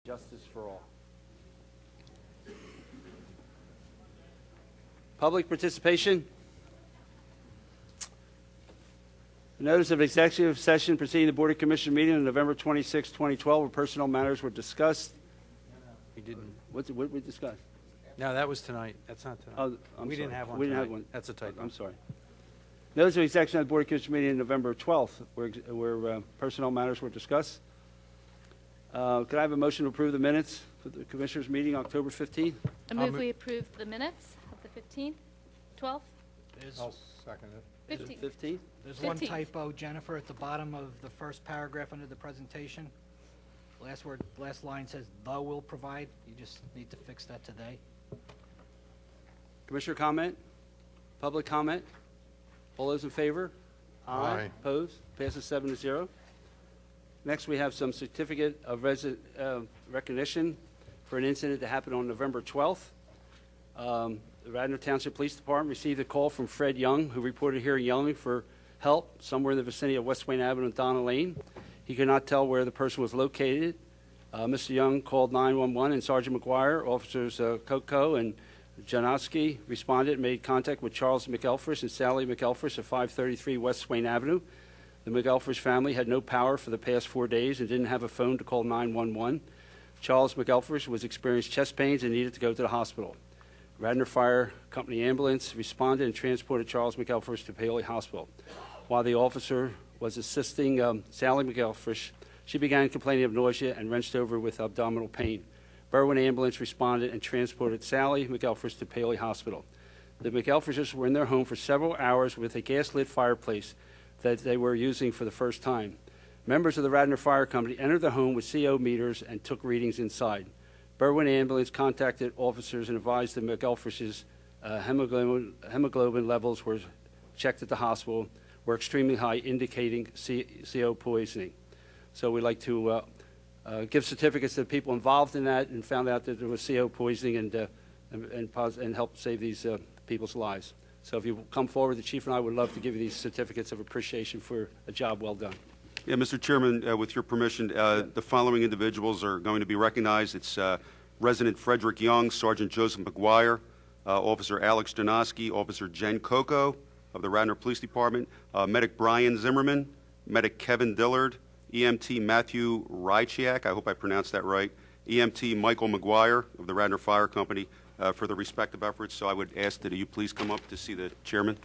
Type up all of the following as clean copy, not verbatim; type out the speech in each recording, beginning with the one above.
Justice for all. Public participation. A notice of executive session preceding the Board of Commissioners meeting on November 26, 2012, where personnel matters were discussed. We didn't. What we discussed? No, that was tonight. That's not tonight. Oh, I'm we sorry. didn't have one. We didn't tonight. have one. That's a typo. I'm sorry. Notice of executive session of the Board of Commissioners meeting on November 12th, where personnel matters were discussed. Could I have a motion to approve the minutes for the Commissioners meeting October 15th? I move we approve the minutes of the 15th, 12th, I'll second it. 15th. 15th? There's one 15th. typo, Jennifer, at the bottom of the first paragraph under the presentation. Last line says, "The will provide." You just need to fix that today. Commissioner comment? Public comment? All those in favor? Aye. Opposed? Passes 7-0. Next, we have some certificate of recognition for an incident that happened on November 12th. The Radnor Township Police Department received a call from Fred Young, who reported hearing yelling for help somewhere in the vicinity of West Wayne Avenue and Donna Lane. He could not tell where the person was located. Mr. Young called 911, and Sergeant McGuire, Officers Coco and Janowski responded and made contact with Charles McElfresh and Sally McElfresh at 533 West Wayne Avenue. The McElfresh family had no power for the past 4 days and didn't have a phone to call 911. Charles McElfresh was experiencing chest pains and needed to go to the hospital. Radnor Fire Company ambulance responded and transported Charles McElfresh to Paoli Hospital. While the officer was assisting Sally McElfresh, she began complaining of nausea and wrenched over with abdominal pain. Berwyn ambulance responded and transported Sally McElfresh to Paoli Hospital. The McElfreshes were in their home for several hours with a gas-lit fireplace that they were using for the first time. Members of the Radnor Fire Company entered the home with CO meters and took readings inside. Berwyn ambulance contacted officers and advised the McElfreshes hemoglobin levels were checked at the hospital were extremely high, indicating CO poisoning. So we'd like to give certificates to the people involved in that and found out that there was CO poisoning and help save these people's lives. So if you come forward, the Chief and I would love to give you these certificates of appreciation for a job well done. Yeah, Mr. Chairman, with your permission, the following individuals are going to be recognized. It's Resident Frederick Young, Sergeant Joseph McGuire, Officer Alex Janowski, Officer Jen Coco of the Radnor Police Department, Medic Brian Zimmerman, Medic Kevin Dillard, EMT Matthew Rychiak, I hope I pronounced that right, EMT Michael McGuire of the Radnor Fire Company for the respective efforts. So I would ask that you please come up to see the chairman.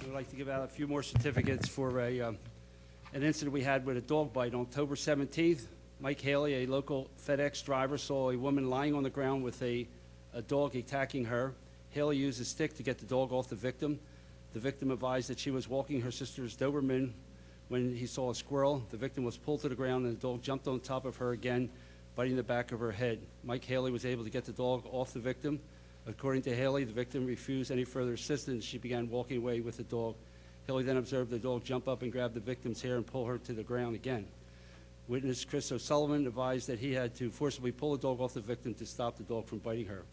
I'd like to give out a few more certificates for an incident we had with a dog bite. On October 17th, Mike Haley, a local FedEx driver, saw a woman lying on the ground with a dog attacking her. Haley used a stick to get the dog off the victim. The victim advised that she was walking her sister's Doberman when he saw a squirrel. The victim was pulled to the ground and the dog jumped on top of her again, biting the back of her head. Mike Haley was able to get the dog off the victim. According to Haley, the victim refused any further assistance. She began walking away with the dog. Haley then observed the dog jump up and grab the victim's hair and pull her to the ground again. Witness Chris O'Sullivan advised that he had to forcibly pull the dog off the victim to stop the dog from biting her.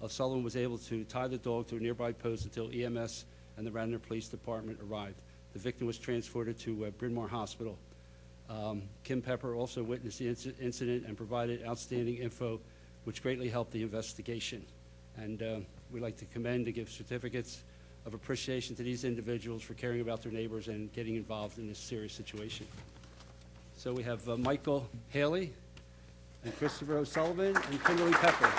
O'Sullivan was able to tie the dog to a nearby post until EMS and the Radnor Police Department arrived. The victim was transported to Bryn Mawr Hospital. Kim Pepper also witnessed the incident and provided outstanding info, which greatly helped the investigation. And we'd like to commend and give certificates of appreciation to these individuals for caring about their neighbors and getting involved in this serious situation. So we have Michael Haley, and Christopher O'Sullivan and Kimberly Pepper.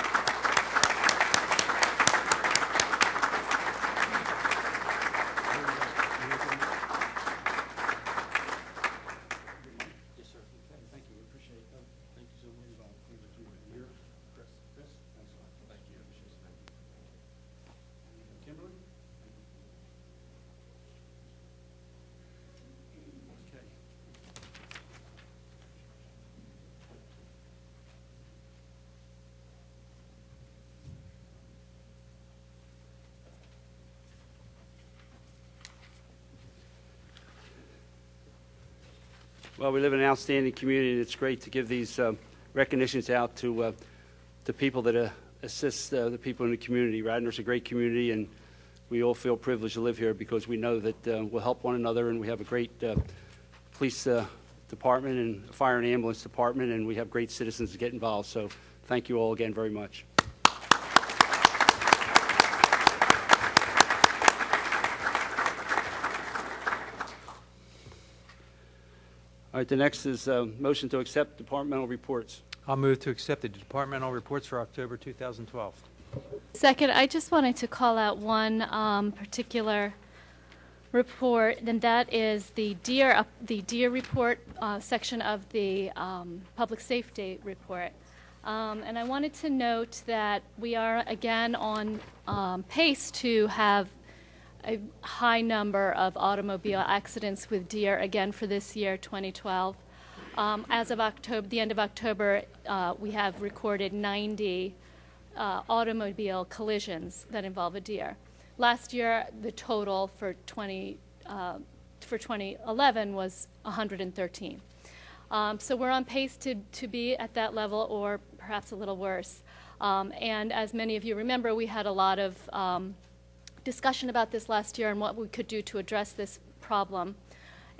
Well, we live in an outstanding community, and it's great to give these recognitions out to people that assist the people in the community. Radnor's a great community, and we all feel privileged to live here because we know that we'll help one another, and we have a great police department and fire and ambulance department, and we have great citizens to get involved. So thank you all again very much. All right, the next is a motion to accept departmental reports. I'll move to accept the departmental reports for October 2012. Second, I just wanted to call out one particular report, and that is the deer report section of the public safety report. And I wanted to note that we are again on pace to have a high number of automobile accidents with deer again for this year, 2012. As of the end of October, we have recorded 90 automobile collisions that involve a deer. Last year, the total for 2011 was 113. So we're on pace to be at that level or perhaps a little worse. And as many of you remember, we had a lot of discussion about this last year and what we could do to address this problem.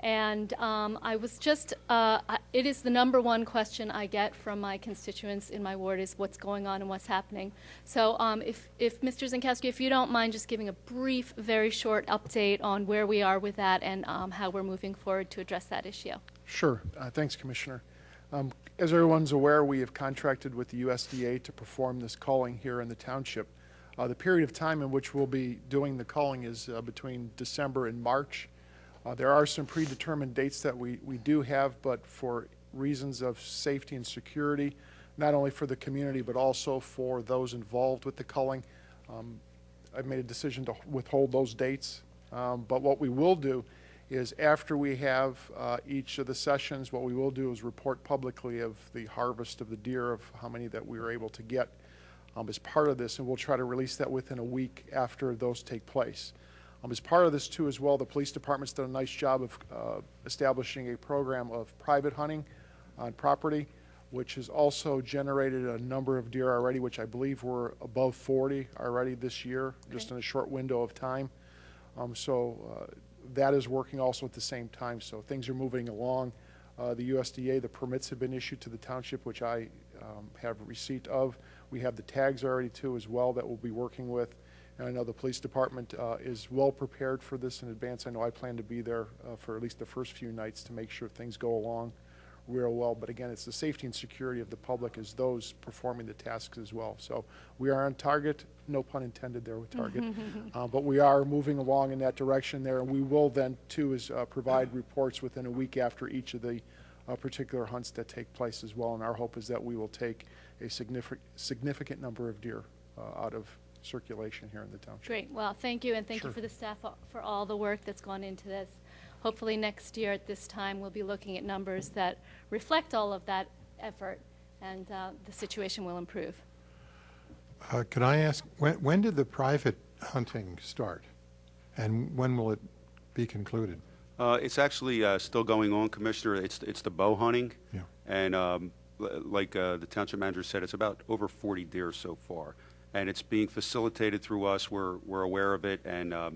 And I was just, it is the number one question I get from my constituents in my ward is what's going on and what's happening. So if Mr. Zinkowski, if you don't mind just giving a brief, very short update on where we are with that and how we're moving forward to address that issue. Sure. Thanks, Commissioner. As everyone's aware, we have contracted with the USDA to perform this culling here in the township. The period of time in which we'll be doing the culling is between December and March. There are some predetermined dates that we do have, but for reasons of safety and security, not only for the community but also for those involved with the culling, I've made a decision to withhold those dates. But what we will do is after we have each of the sessions, what we will do is report publicly of the harvest of the deer, of how many that we were able to get as part of this, and we'll try to release that within a week after those take place. As part of this, too, as well, the police department's done a nice job of establishing a program of private hunting on property, which has also generated a number of deer already, which I believe were above 40 already this year, just in a short window of time. That is working also at the same time, so things are moving along. The USDA, the permits have been issued to the township, which I have receipt of. We have the tags already, too, as well, that we'll be working with. And I know the police department is well prepared for this in advance. I know I plan to be there for at least the first few nights to make sure things go along real well. But again, it's the safety and security of the public as those performing the tasks as well. So we are on target, no pun intended there with target, but we are moving along in that direction there. And we will then, too, provide reports within a week after each of the particular hunts that take place as well. And our hope is that we will take a significant number of deer out of circulation here in the township. Great. Well, thank you, and thank Sure. you for the staff for all the work that's gone into this. Hopefully next year at this time we'll be looking at numbers that reflect all of that effort, and the situation will improve. Could I ask, when did the private hunting start, and when will it be concluded? It's actually still going on, Commissioner. It's the bow hunting. Yeah. And like the township manager said, it's about over 40 deer so far. And it's being facilitated through us. We're aware of it, and there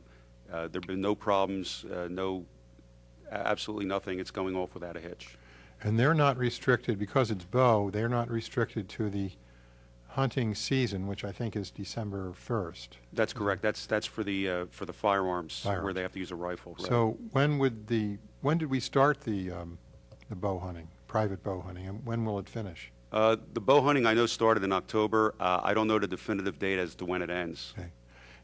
have been no problems, absolutely nothing. It's going off without a hitch. And they're not restricted, because it's bow, they're not restricted to the hunting season, which I think is December 1st. That's correct. That's for the firearms, where they have to use a rifle. Right? So when did we start the bow hunting, private bow hunting, and when will it finish? The bow hunting I know started in October. I don't know the definitive date as to when it ends. Okay.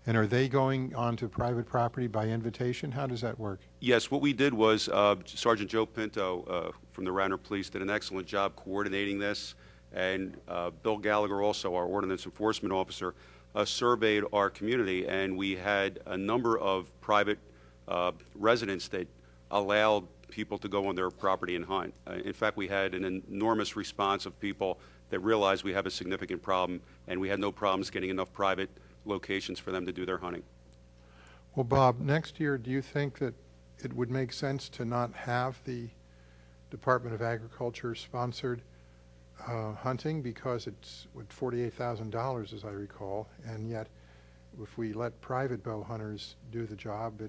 And are they going onto private property by invitation? How does that work? Yes, what we did was Sergeant Joe Pinto from the Radnor Police did an excellent job coordinating this, and Bill Gallagher, also our Ordinance Enforcement Officer, surveyed our community, and we had a number of private residents that allowed people to go on their property and hunt. In fact, we had an enormous response of people that realized we have a significant problem, and we had no problems getting enough private locations for them to do their hunting. Well, Bob, next year, do you think that it would make sense to not have the Department of Agriculture sponsored hunting, because it's with $48,000, as I recall, and yet if we let private bow hunters do the job,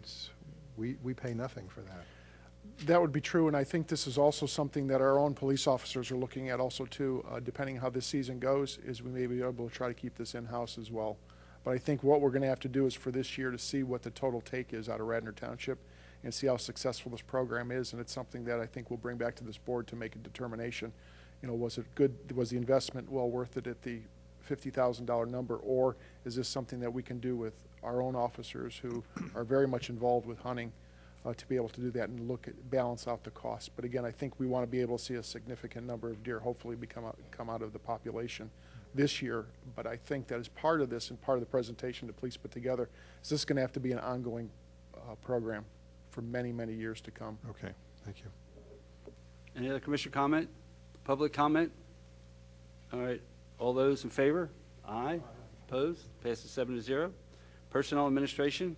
we pay nothing for that. That would be true, and I think this is also something that our own police officers are looking at also too, depending how this season goes, is we may be able to try to keep this in-house as well. But I think what we're going to have to do is for this year to see what the total take is out of Radnor Township and see how successful this program is, and it's something that I think we'll bring back to this board to make a determination. You know, was it good, was the investment well worth it at the $50,000 number, or is this something that we can do with our own officers who are very much involved with hunting to be able to do that and look at, balance out the costs. But again, I think we want to be able to see a significant number of deer hopefully come out of the population this year. But I think that as part of this and part of the presentation the police put together, is this going to have to be an ongoing program for many, many years to come. Okay, thank you. Any other commissioner comment? Public comment? All right. All those in favor? Aye. Opposed? Passes 7-0. Personnel Administration?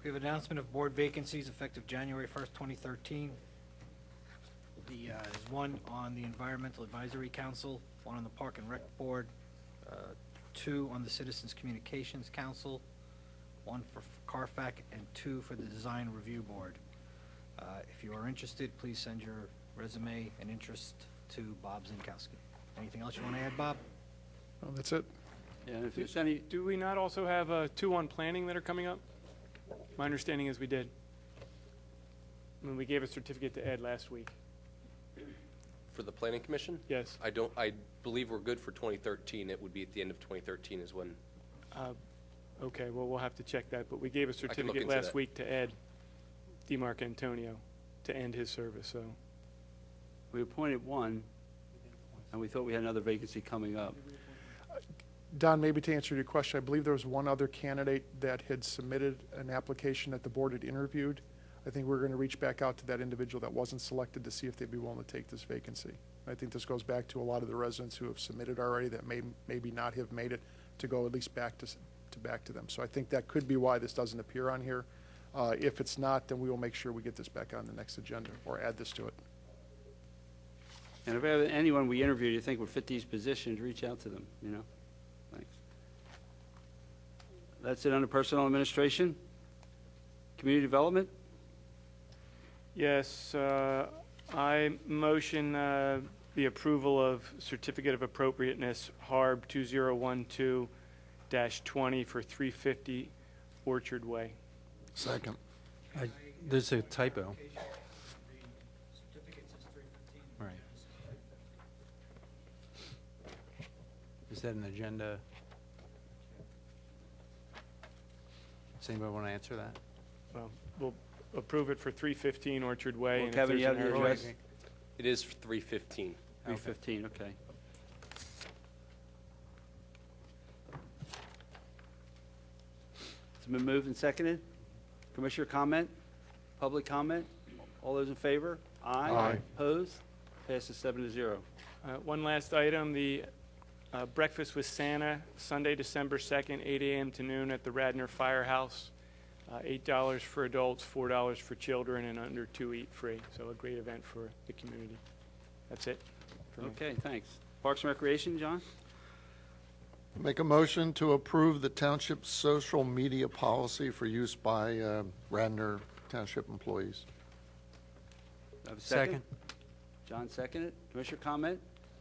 We have announcement of board vacancies effective January 1st, 2013. There's one on the Environmental Advisory Council, one on the Park and Rec Board, two on the Citizens Communications Council, one for CARFAC, and two for the Design Review Board. If you are interested, please send your resume and interest to Bob Zinkowski. Anything else you want to add, Bob? Well, that's it. Yeah, and if there's any, Do we not also have two on planning that are coming up? My understanding is we did. I mean, we gave a certificate to Ed last week. For the Planning Commission? Yes. I believe we're good for 2013. It would be at the end of 2013 is when. Okay, well, we'll have to check that, but we gave a look certificate into last that. week to Ed DiMarcantonio to end his service, so. we appointed one, and we thought we had another vacancy coming up. Don, maybe to answer your question, I believe there was one other candidate that had submitted an application that the board had interviewed. I think we're going to reach back out to that individual that wasn't selected to see if they'd be willing to take this vacancy. I think this goes back to a lot of the residents who have submitted already that may maybe not have made it to go at least back to them. So I think that could be why this doesn't appear on here. If it's not, then we will make sure we get this back on the next agenda or add this to it. And if anyone we interviewed you think would fit these positions, reach out to them, you know? Thanks. That's it under Personnel Administration. Community Development? Yes, I motion the approval of Certificate of Appropriateness, HARB 2012-20 for 350 Orchard Way. Second. There's a typo. Right. Is that an agenda? Does anybody want to answer that? Well, we'll approve it for 315 Orchard Way. Well, and if Kevin, there's you have an the error- address? It is 315. 315, okay. It's been moved and seconded. Commissioner comment? Public comment? All those in favor? Aye. Aye. Opposed? Passes 7-0. One last item, the Breakfast with Santa, Sunday, December 2nd, 8 a.m. to noon at the Radnor Firehouse. $8 for adults, $4 for children, and under 2 eat free. So a great event for the community. That's it for me. Okay, thanks. Parks and Recreation, John? Make a motion to approve the township's social media policy for use by Radnor Township employees. Do I have a second? John seconded. Commissioner comment?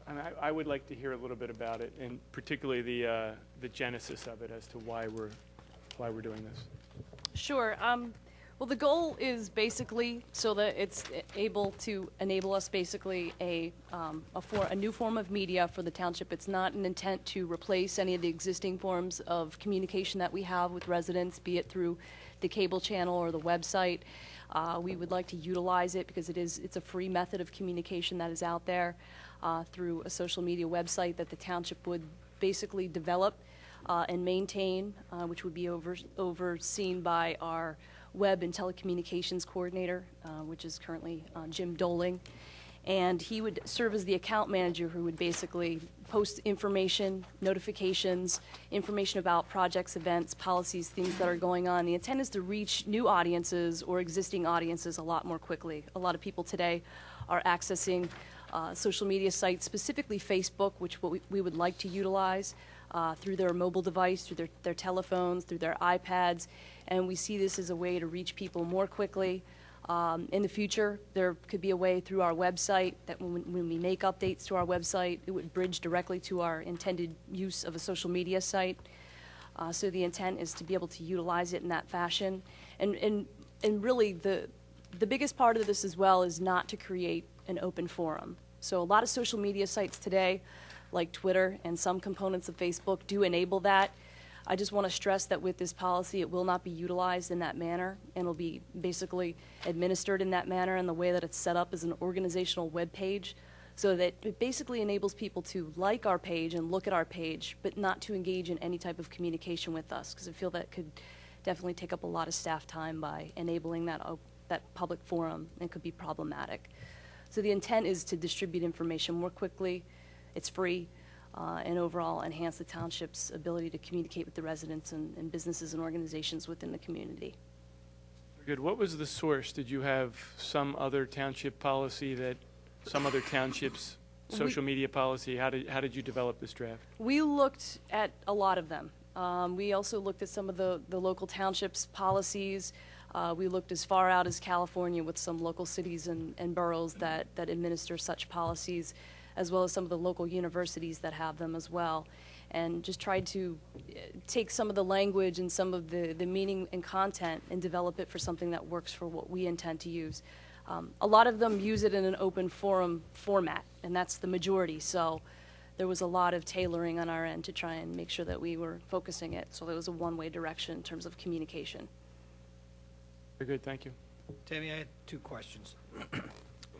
I would like to hear a little bit about it, and particularly the genesis of it as to why we're doing this. Sure. Well, the goal is basically so that it's able to enable us basically a new form of media for the township. It's not an intent to replace any of the existing forms of communication that we have with residents, be it through the cable channel or the website. We would like to utilize it because it's a free method of communication that is out there through a social media website that the township would basically develop and maintain, which would be overseen by our Web and Telecommunications Coordinator, which is currently Jim Doling. And he would serve as the account manager who would basically post information, notifications, information about projects, events, policies, things that are going on. The intent is to reach new audiences or existing audiences a lot more quickly. A lot of people today are accessing social media sites, specifically Facebook, which we would like to utilize through their mobile device, through their telephones, through their iPads, and we see this as a way to reach people more quickly. In the future, there could be a way through our website that when we make updates to our website, it would bridge directly to our intended use of a social media site. So the intent is to be able to utilize it in that fashion. And really, the biggest part of this as well is not to create an open forum. So a lot of social media sites today, like Twitter and some components of Facebook, do enable that. I just want to stress that with this policy, it will not be utilized in that manner, and it'll be basically administered in that manner, and the way that it's set up is an organizational web page, so that it basically enables people to like our page and look at our page, but not to engage in any type of communication with us, because I feel that could definitely take up a lot of staff time by enabling that public forum, and could be problematic. So the intent is to distribute information more quickly. It's free. And overall enhance the township's ability to communicate with the residents and businesses and organizations within the community. Good. What was the source? Did you have some other township policy some other township's social media policy? How did you develop this draft? We looked at a lot of them. We also looked at some of the local townships' policies. We looked as far out as California with some local cities and boroughs that administer such policies, as well as some of the local universities that have them as well, and just tried to take some of the language and some of the meaning and content and develop it for something that works for what we intend to use. A lot of them use it in an open forum format, and that's the majority, so there was a lot of tailoring on our end to try and make sure that we were focusing it, so there was a one-way direction in terms of communication. Very good, thank you. Tammy, I had two questions.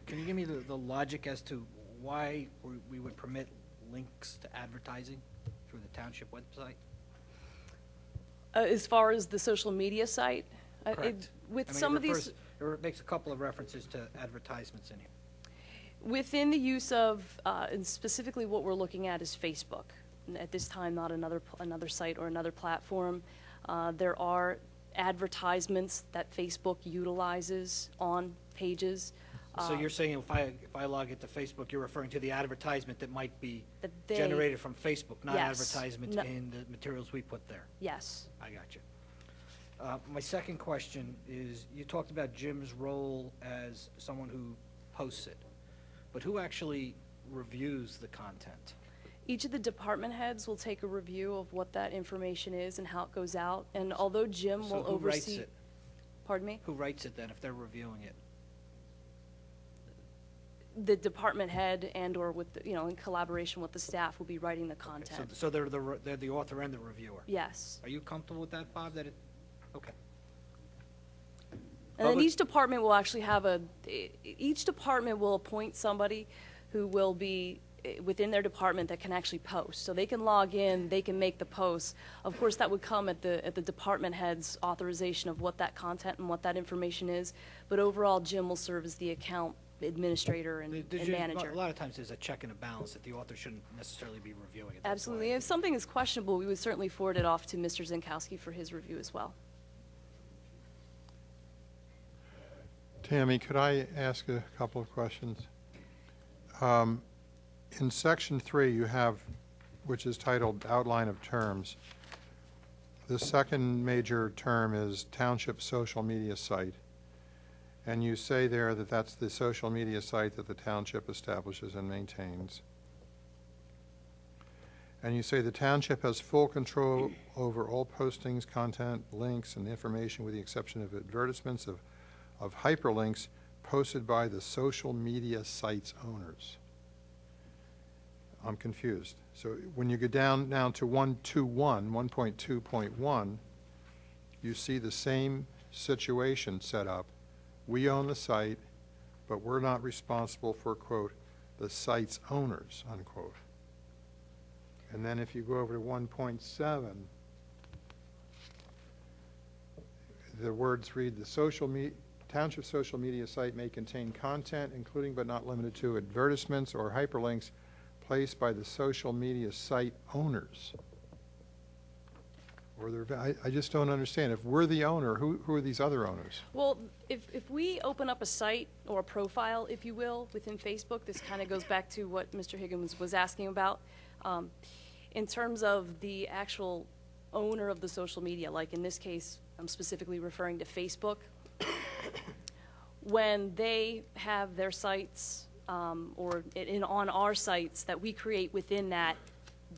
Can you give me the logic as to why we would permit links to advertising through the township website? As far as the social media site, Correct. With I mean, some of these, it makes a couple of references to advertisements in here. within the use of, and specifically what we're looking at is Facebook. And at this time, not another site or another platform. There are advertisements that Facebook utilizes on pages. So you're saying if I log into Facebook, you're referring to the advertisement that might be That they- generated from Facebook, not Yes. advertisement No. in the materials we put there. Yes. I got you. My second question is, you talked about Jim's role as someone who posts it, but who actually reviews the content? Each of the department heads will take a review of what that information is and how it goes out. And although Jim So will who writes oversee. it? Pardon me? Who writes it then if they're reviewing it? The department head and/or with, in collaboration with the staff will be writing the So, content. so they're the author and the reviewer. Yes. Are you comfortable with that, Bob? Okay. And then Public- each department will actually each department will appoint somebody who will be within their department that can actually post. So they can log in, they can make the posts. Of course, that would come at the department head's authorization of what that content and what that information is. But overall, Jim will serve as the account administrator and manager. A lot of times there's a check and a balance that the author shouldn't necessarily be reviewing it. That's Absolutely. why- If something is questionable, we would certainly forward it off to Mr. Zinkowski for his review as well. Tammy, could I ask a couple of questions? In Section 3, you have, which is titled Outline of Terms, the second major term is Township Social Media Site. And you say there that that's the social media site that the township establishes and maintains. And you say the township has full control over all postings, content, links, and information with the exception of advertisements of hyperlinks posted by the social media sites owners. I'm confused. So when you go down now to 1.2.1, you see the same situation set up. We own the site, but we're not responsible for, quote, the site's owners, unquote. And then if you go over to 1.7, the words read, the township social media site may contain content, including but not limited to advertisements or hyperlinks placed by the social media site owners. Or I just don't understand. If we're the owner, who are these other owners? Well, if we open up a site or a profile, if you will, within Facebook, this kind of goes back to what Mr. Higgins was asking about. In terms of the actual owner of the social media, like in this case, I'm specifically referring to Facebook, when they have their sites or on our sites that we create within that,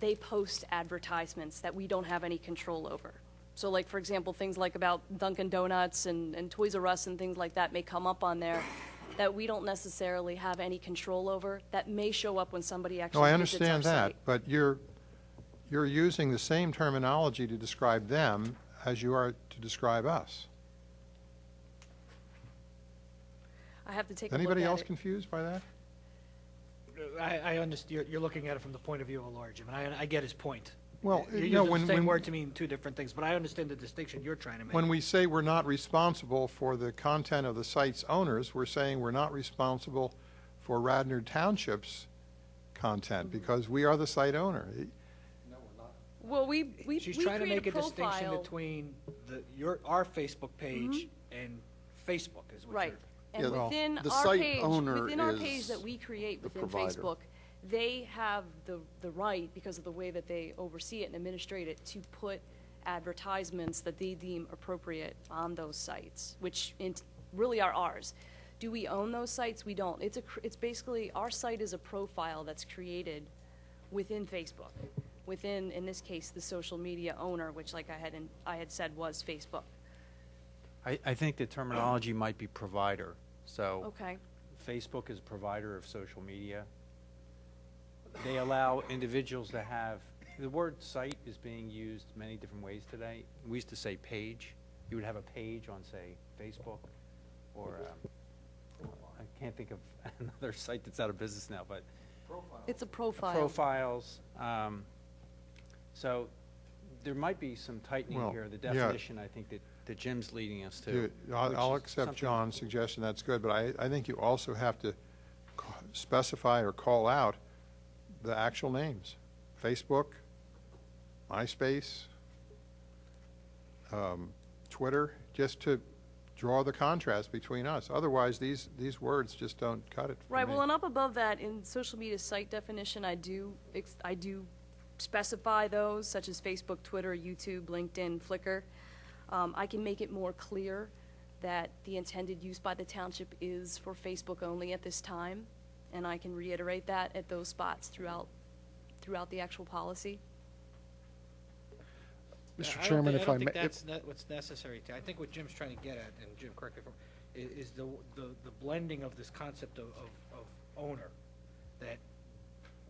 they post advertisements that we don't have any control over. So like, for example, things like about Dunkin' Donuts and Toys R Us and things like that may come up on there that we don't necessarily have any control over, that may show up when somebody actually No, I visits our understand that, site. but you're using the same terminology to describe them as you are to describe us. I have to take Is a look anybody at else it. confused by that? I understand, you're looking at it from the point of view of a large, and I get his point. Well, You're you know, using the same when word to mean two different things, but I understand the distinction you're trying to make. when we say we're not responsible for the content of the site's owners, we're saying we're not responsible for Radnor Township's content because we are the site owner. Well, we She's we trying to create make a distinction profile. between our Facebook page and Facebook is what Right. you're. And Yeah, well, within the our site page, owner within our is page that we create the within provider. Facebook, they have the right, because of the way that they oversee it and administrate it, to put advertisements that they deem appropriate on those sites, which really are ours. Do we own those sites? We don't. It's basically, our site is a profile that's created within Facebook, within, in this case, the social media owner, which like I had said was Facebook. I think the terminology might be provider. So Okay. Facebook is a provider of social media. They allow individuals to have, the word site is being used many different ways today. We used to say page. You would have a page on, say, Facebook, or I can't think of another site that's out of business now, but It's a profile. profiles. So there might be some tightening Well, here. The yeah. definition, I think, that Jim's leading us to. I'll which is accept something- John's suggestion, that's good, but I think you also have to specify or call out the actual names. Facebook, MySpace, Twitter, just to draw the contrast between us. Otherwise, these words just don't cut it for Right, me. well, and up above that, in social media site definition, I do specify those, such as Facebook, Twitter, YouTube, LinkedIn, Flickr. I can make it more clear that the intended use by the township is for Facebook only at this time, and I can reiterate that at those spots throughout the actual policy. Mr. Chairman, if I don't may. think that's what's necessary. I think what Jim's trying to get at, and Jim, correct me if I'm wrong, is the blending of this concept of owner, that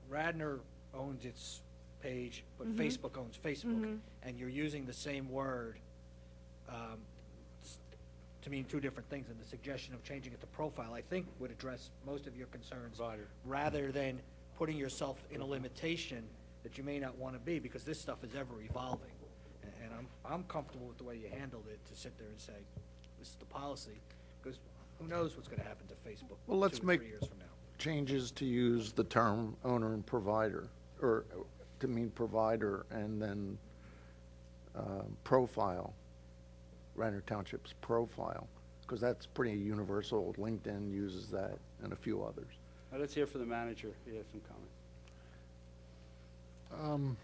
Radnor owns its page, but Facebook owns Facebook, and you're using the same word to mean two different things, and the suggestion of changing it to profile, I think, would address most of your concerns, rather than putting yourself in a limitation that you may not want to be, because this stuff is ever evolving. And I'm comfortable with the way you handled it, to sit there and say, this is the policy, because who knows what's going to happen to Facebook Well, let's 2 or make 3 years from now. changes to use the term owner and provider, or to mean provider, and then profile, Radnor Township's profile, because that's pretty universal. LinkedIn uses that, and a few others. Let's hear from the manager. He has some comment.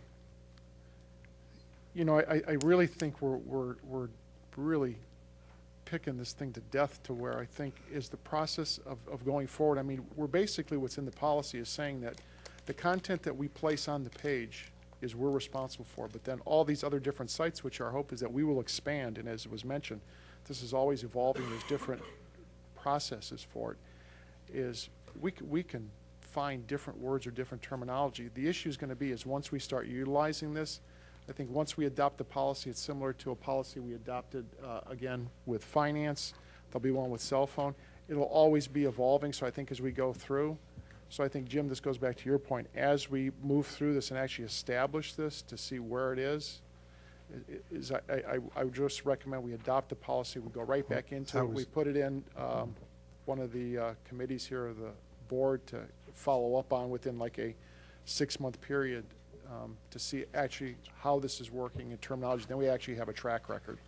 You know, I really think we're really picking this thing to death, to where I think is the process of going forward. I mean, we're basically, what's in the policy is saying that the content that we place on the page is we're responsible for. But then all these other different sites, which our hope is that we will expand, and as it was mentioned, this is always evolving, there's different processes for it, is we can find different words or different terminology. The issue is going to be is once we start utilizing this, I think once we adopt the policy, it's similar to a policy we adopted, again, with finance. There'll be one with cell phone. It'll always be evolving, so I think as we go through, so I think, Jim, this goes back to your point. As we move through this and actually establish this to see where it is I would just recommend we adopt the policy, we go right back into it. We put it in one of the committees here of the board to follow up on within like a 6-month period to see actually how this is working in terminology. Then we actually have a track record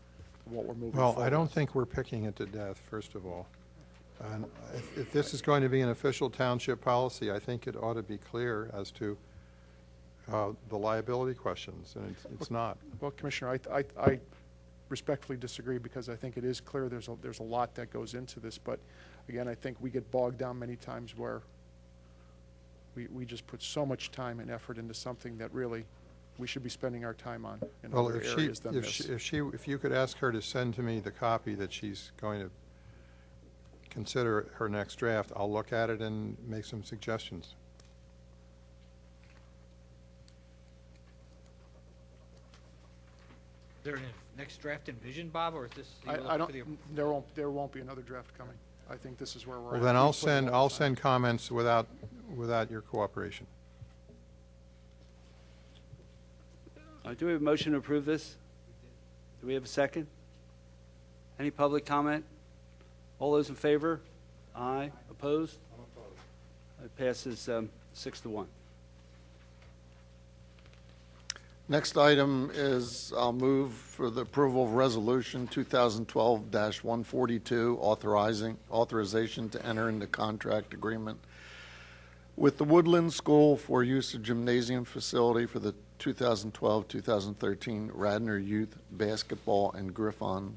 of what we're moving forward. Well, I don't think we're picking it to death, first of all. And if this is going to be an official township policy, I think it ought to be clear as to the liability questions, and it's not. Well, Commissioner, I respectfully disagree because I think it is clear there's a lot that goes into this, but again, I think we get bogged down many times where we just put so much time and effort into something that really we should be spending our time on in other areas than this. If you could ask her to send to me the copy that she's going to consider her next draft, I'll look at it and make some suggestions. Is there a next draft envisioned, Bob, or is this? I don't. There won't be another draft coming. I think this is where we're. Well, then I'll send comments without your cooperation. Do we have a motion to approve this? Do we have a second? Any public comment? All those in favor? Aye. Opposed? I'm opposed. It passes 6-1. Next item is I'll move for the approval of Resolution 2012-142, authorization to enter into contract agreement with the Woodland School for use of gymnasium facility for the 2012-2013 Radnor Youth Basketball and Griffon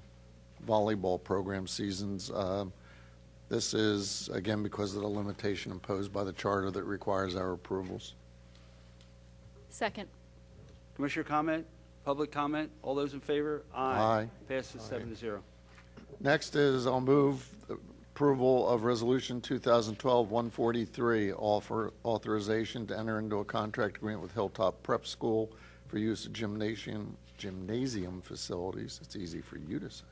Volleyball program seasons. This is, again, because of the limitation imposed by the charter that requires our approvals. Second. Commissioner comment? Public comment? All those in favor? Aye. Passes 7-0. Next is I'll move the approval of Resolution 2012-143, authorization to enter into a contract agreement with Hilltop Prep School for use of gymnasium facilities. It's easy for you to say.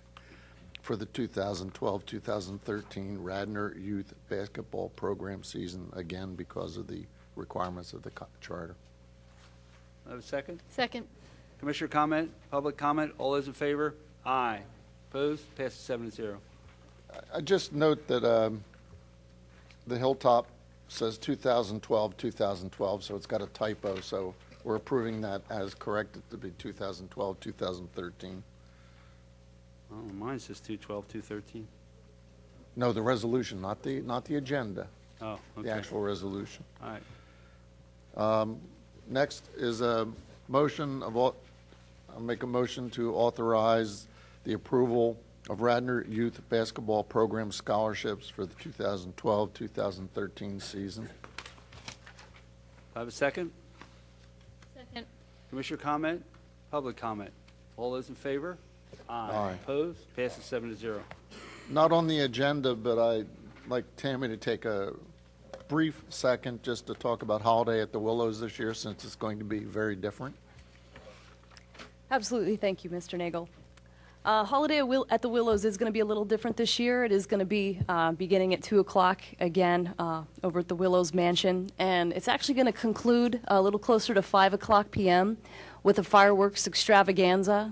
For the 2012-2013 Radnor Youth Basketball Program season, again, because of the requirements of the charter. I have a second? Second. Commissioner comment? Public comment? All those in favor? Aye. Opposed? Passes 7-0. I just note that the Hilltop says 2012, so it's got a typo, so we're approving that as corrected to be 2012-2013. Oh, mine says 2/12/2/13. No, the resolution, not the agenda, Oh, okay. the actual resolution. All right. Next is a motion I'll make a motion to authorize the approval of Radnor Youth Basketball Program scholarships for the 2012-2013 season. I have a second? Second. Commissioner comment? Public comment? All those in favor? Aye. Opposed? Passes 7-0. Not on the agenda, but I'd like Tammy to take a brief second just to talk about Holiday at the Willows this year, since it's going to be very different. Absolutely. Thank you, Mr. Nagel. Holiday at the Willows is going to be a little different this year. It is going to be beginning at 2 o'clock again over at the Willows Mansion. And it's actually going to conclude a little closer to 5 o'clock p.m. with a fireworks extravaganza,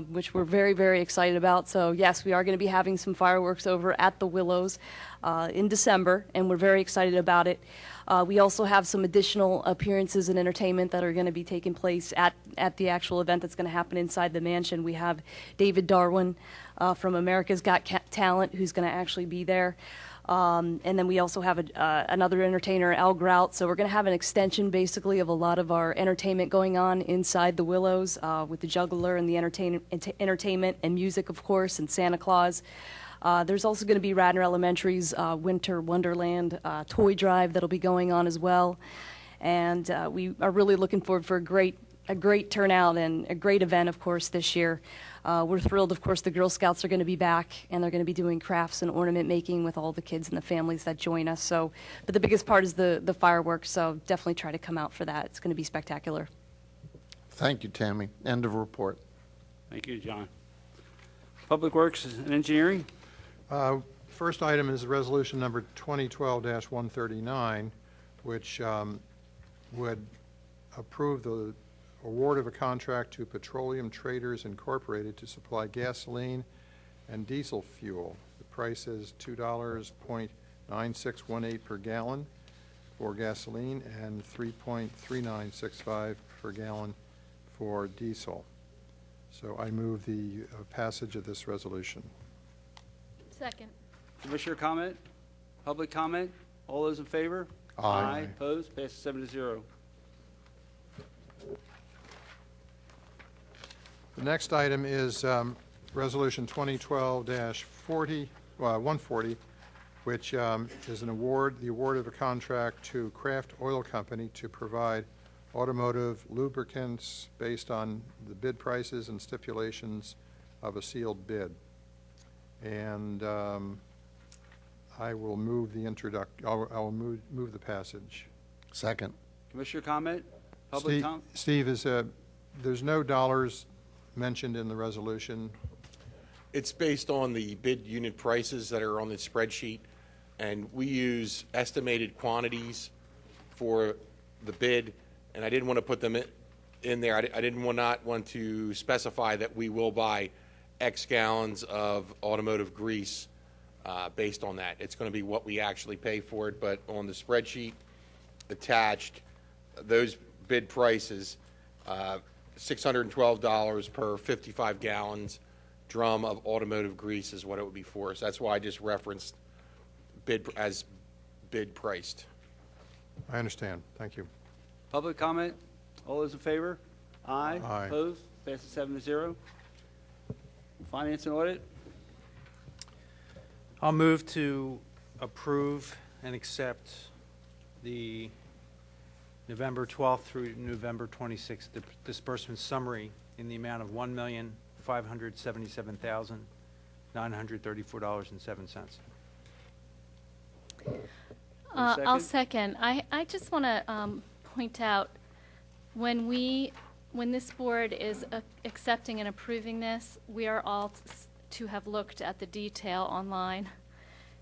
which we're very, very excited about. So, yes, we are going to be having some fireworks over at the Willows in December, and we're very excited about it. We also have some additional appearances and entertainment that are going to be taking place at the actual event that's going to happen inside the mansion. We have David Darwin from America's Got Talent, who's going to actually be there. And then we also have another entertainer, Al Grout. So we're going to have an extension, basically, of a lot of our entertainment going on inside the Willows with the juggler and the entertainment and music, of course, and Santa Claus. There's also going to be Radnor Elementary's Winter Wonderland toy drive that'll be going on as well. And we are really looking forward for a great a great turnout and a great event, of course, this year. We're thrilled, of course, the Girl Scouts are going to be back, and they're going to be doing crafts and ornament making with all the kids and the families that join us. So, but the biggest part is the fireworks, so definitely try to come out for that. It's going to be spectacular. Thank you, Tammy. End of report. Thank you, John. Public Works and Engineering. First item is resolution number 2012-139, which would approve the award of a contract to Petroleum Traders Incorporated to supply gasoline and diesel fuel. The price is $2.9618 per gallon for gasoline and $3.3965 per gallon for diesel. So I move the passage of this resolution. Second. Commissioner comment? Public comment? All those in favor? Aye. Opposed? Passes 7-0. The next item is Resolution 2012-140, which is the award of a contract to Kraft Oil Company to provide automotive lubricants based on the bid prices and stipulations of a sealed bid. And I will move the I will move the passage. Second. Commissioner comment? Public comment? Steve, there's no dollars mentioned in the resolution. It's based on the bid unit prices that are on the spreadsheet, and we use estimated quantities for the bid, and I didn't want to put them in there. I didn't not want to specify that we will buy X gallons of automotive grease based on that. It's going to be what we actually pay for it, but on the spreadsheet attached, those bid prices, $612 per 55 gallons drum of automotive grease is what it would be for. So that's why I just referenced bid as bid priced. I understand. Thank you. Public comment? All those in favor? Aye. Aye. Opposed? Passes 7-0. Finance and Audit. I'll move to approve and accept the November 12th through November 26th disbursement summary in the amount of $1,577,934.07. I'll second. I just want to point out, when this board is accepting and approving this, we are all to have looked at the detail online.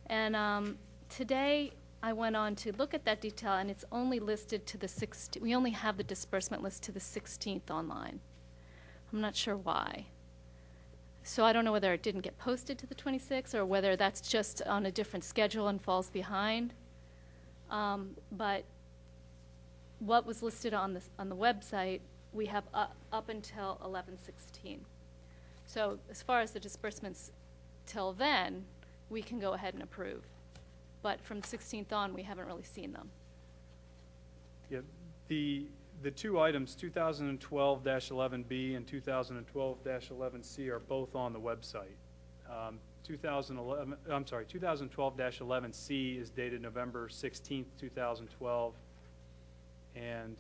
And today I went on to look at that detail, and it's only listed to the 16th. We only have the disbursement list to the 16th online. I'm not sure why. So I don't know whether it didn't get posted to the 26th or whether that's just on a different schedule and falls behind. But what was listed on the website, we have up until 11/16. So as far as the disbursements till then, we can go ahead and approve. But from the 16th on, we haven't really seen them. Yeah, the two items, 2012-11B and 2012-11C, are both on the website. 2012-11C is dated November 16th, 2012, and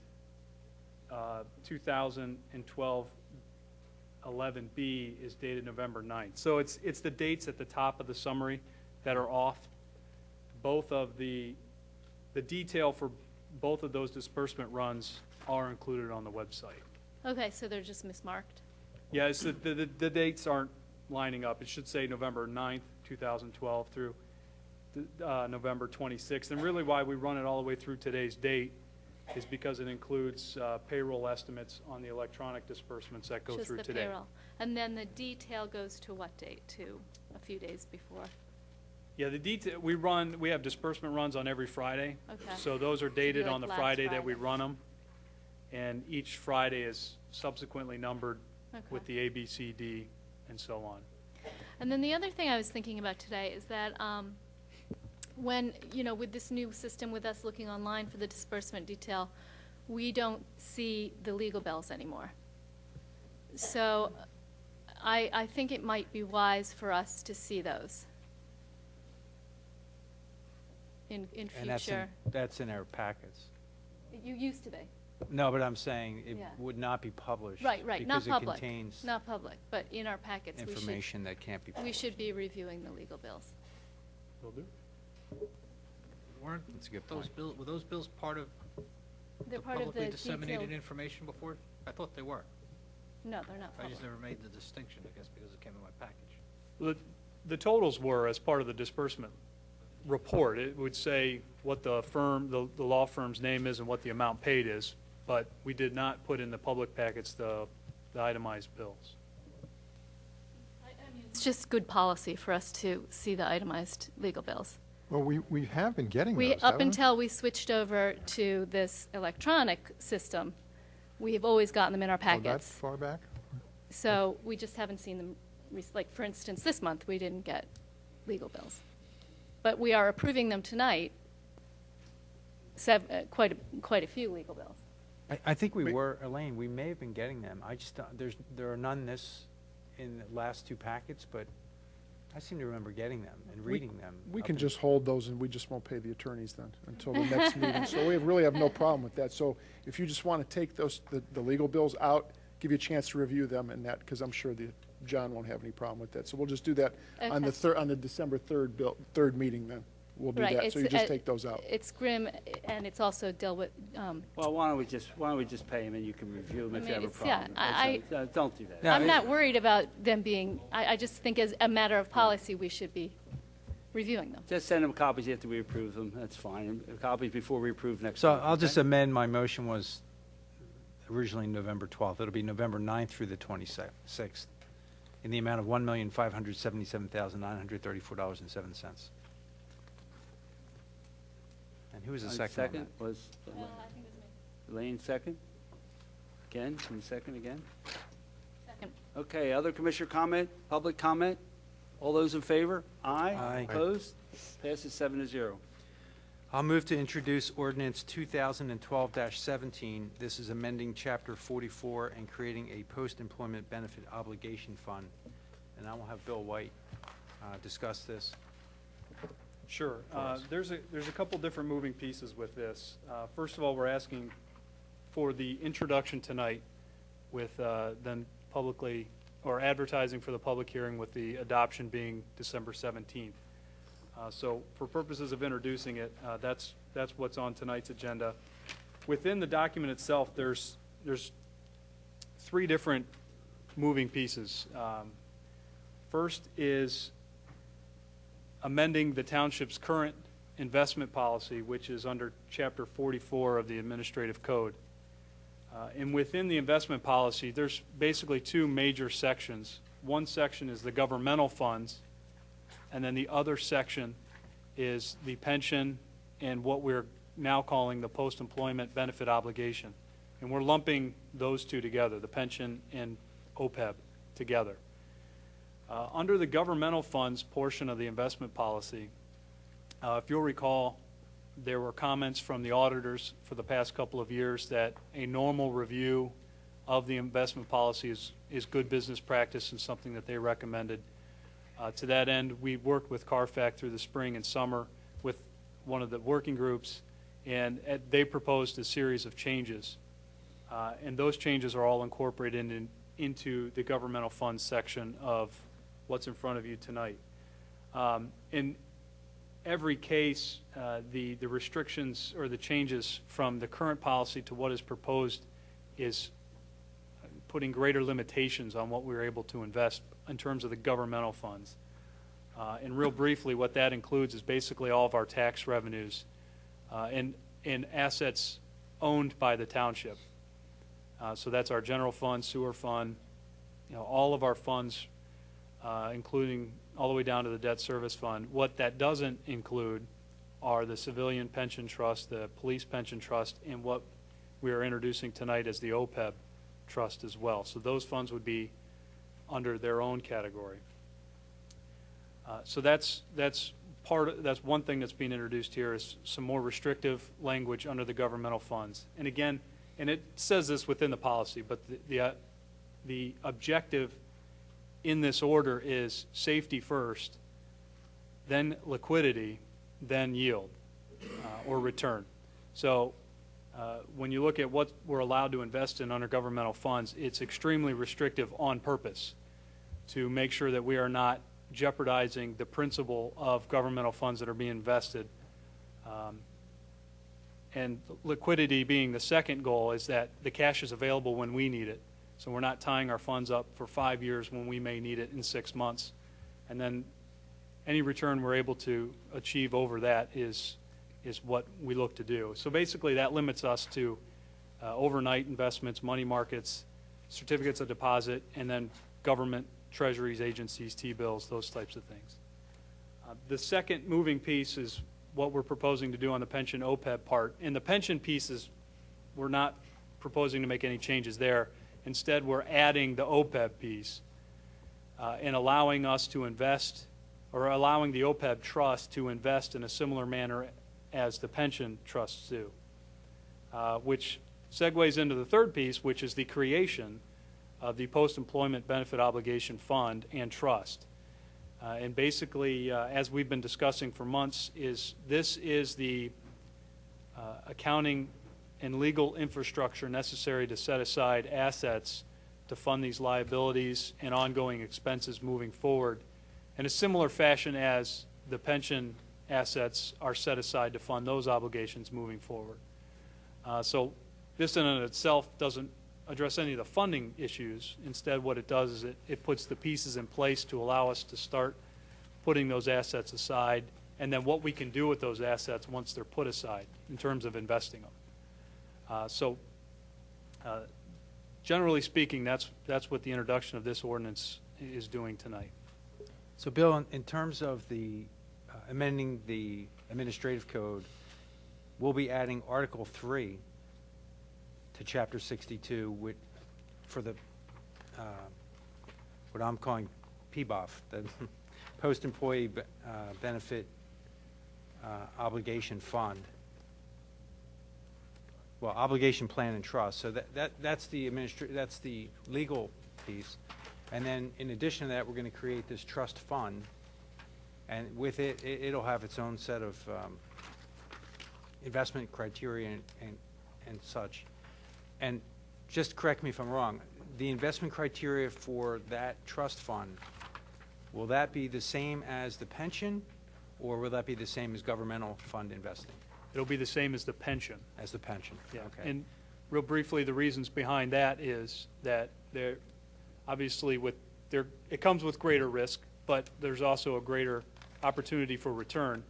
2012-11B is dated November 9th. So it's the dates at the top of the summary that are off. Both of the detail for both of those disbursement runs are included on the website. Okay, so they're just mismarked. Yeah, it's the dates aren't lining up. It should say November 9th, 2012 through November 26th. And really why we run it all the way through today's date is because it includes payroll estimates on the electronic disbursements that go Just through the today. payroll. And then the detail goes to what date? To a few days before? Yeah, the detail, we have disbursement runs on every Friday. Okay. So those are dated like on the last Friday that we Friday. run them. And each Friday is subsequently numbered with the A, B, C, D, and so on. And then the other thing I was thinking about today is that when, with this new system, with us looking online for the disbursement detail, we don't see the legal bills anymore. So I think it might be wise for us to see those in And future. that's in our packets. You used to be. No, but I'm saying it Yeah. would not be published. Right, not Because it public. contains Not public, but in our packets, information that can't be we published. should be reviewing the legal bills. Will do. Weren't That's a good those point. were those bills part of They're the part of publicly the disseminated detailed, information before? I thought they were. no, they're not I public. just never made the distinction, I guess, because it came in my package. The totals were as part of the disbursement report. It would say what the firm, the law firm's name is and what the amount paid is, but we did not put in the public packets the itemized bills. It's just good policy for us to see the itemized legal bills. Well, we have been getting We, those, up haven't we? until we switched over to this electronic system, we have always gotten them in our Oh, that packets. far back? So we just haven't seen them, like, for instance, this month, we didn't get legal bills. But we are approving them tonight, quite a few legal bills. I think we were, Elaine, we may have been getting them. I just, there are none in the last two packets, but I seem to remember getting them and reading them. We up can in- just hold those, and we just won't pay the attorneys then until the next meeting. So we really have no problem with that. So if you just want to take those, the legal bills out, give you a chance to review them and that, because I'm sure John won't have any problem with that. So we'll just do that on Okay. on the December 3rd meeting then. We'll do Right, that. So you it's, just take those out. It's grim, and it's also dealt with, Well, why don't we just pay them and you can review them I if mean, you have a it's- yeah, problem. Don't do that. No, I'm not worried about them being, I just think as a matter of policy, we should be reviewing them. Just send them copies after we approve them, that's fine. And copies before we approve next So month, I'll just okay? amend, my motion was originally November 12th. It'll be November 9th through the 26th in the amount of $1,577,934.07. And who was the second on that? Was Elaine second? Again, can you second again? Second. Okay, other commissioner comment, public comment? All those in favor? Aye. Aye. Opposed? Passes 7-0. I'll move to introduce ordinance 2012-17. This is amending Chapter 44 and creating a post-employment benefit obligation fund. And I will have Bill White discuss this. Sure. There's a couple different moving pieces with this. First of all, we're asking for the introduction tonight with then publicly, or advertising for the public hearing with the adoption being December 17th. So for purposes of introducing it, that's what's on tonight's agenda. Within the document itself, there's three different moving pieces. First is amending the township's current investment policy, which is under Chapter 44 of the Administrative Code. And within the investment policy, there's basically two major sections. One section is the governmental funds, and then the other section is the pension and what we're now calling the post-employment benefit obligation. And we're lumping those two together, the pension and OPEB together. Under the governmental funds portion of the investment policy, if you'll recall, there were comments from the auditors for the past couple of years that a normal review of the investment policy is good business practice and something that they recommended. To that end, we worked with CARFAC through the spring and summer with one of the working groups, and they proposed a series of changes. And those changes are all incorporated into the governmental funds section of what's in front of you tonight. In every case, the restrictions or the changes from the current policy to what is proposed is putting greater limitations on what we're able to invest in terms of the governmental funds. And real briefly, what that includes is basically all of our tax revenues and assets owned by the township. So that's our general fund, sewer fund, all of our funds, including all the way down to the debt service fund. What that doesn't include are the civilian pension trust, the police pension trust, and what we are introducing tonight as the OPEB trust as well. So those funds would be under their own category. So that's one thing that's being introduced here is some more restrictive language under the governmental funds. And again, and it says this within the policy, but the objective in this order is safety first, then liquidity, then yield or return. So when you look at what we're allowed to invest in under governmental funds, it's extremely restrictive on purpose to make sure that we are not jeopardizing the principle of governmental funds that are being invested. And liquidity being the second goal is that the cash is available when we need it. So we're not tying our funds up for 5 years when we may need it in 6 months. And then any return we're able to achieve over that is what we look to do. So basically that limits us to overnight investments, money markets, certificates of deposit, and then government, treasuries, agencies, T-bills, those types of things. The second moving piece is what we're proposing to do on the pension OPEB part. And the pension pieces, we're not proposing to make any changes there. Instead, we're adding the OPEB piece and allowing us to invest, or allowing the OPEB trust to invest in a similar manner as the pension trusts do, which segues into the third piece, which is the creation of the post-employment benefit obligation fund and trust. And basically, as we've been discussing for months, this is the accounting and legal infrastructure necessary to set aside assets to fund these liabilities and ongoing expenses moving forward in a similar fashion as the pension assets are set aside to fund those obligations moving forward. So this in and of itself doesn't address any of the funding issues. Instead, what it does is it puts the pieces in place to allow us to start putting those assets aside, and then what we can do with those assets once they're put aside in terms of investing them. Generally speaking, that's what the introduction of this ordinance is doing tonight. So Bill, in terms of the amending the administrative code, we'll be adding Article 3 to Chapter 62 for the what I'm calling PBOF, the Post-Employee Benefit Obligation Fund. Well, obligation plan and trust. So that's the legal piece, and then in addition to that, we're going to create this trust fund, and with it, it'll have its own set of investment criteria and such. And just correct me if I'm wrong, the investment criteria for that trust fund, will that be the same as the pension, or will that be the same as governmental fund investing? It'll be the same as the pension. As the pension, Yeah. okay. And real briefly, the reasons behind that is that there, obviously, it comes with greater risk, but there's also a greater opportunity for return,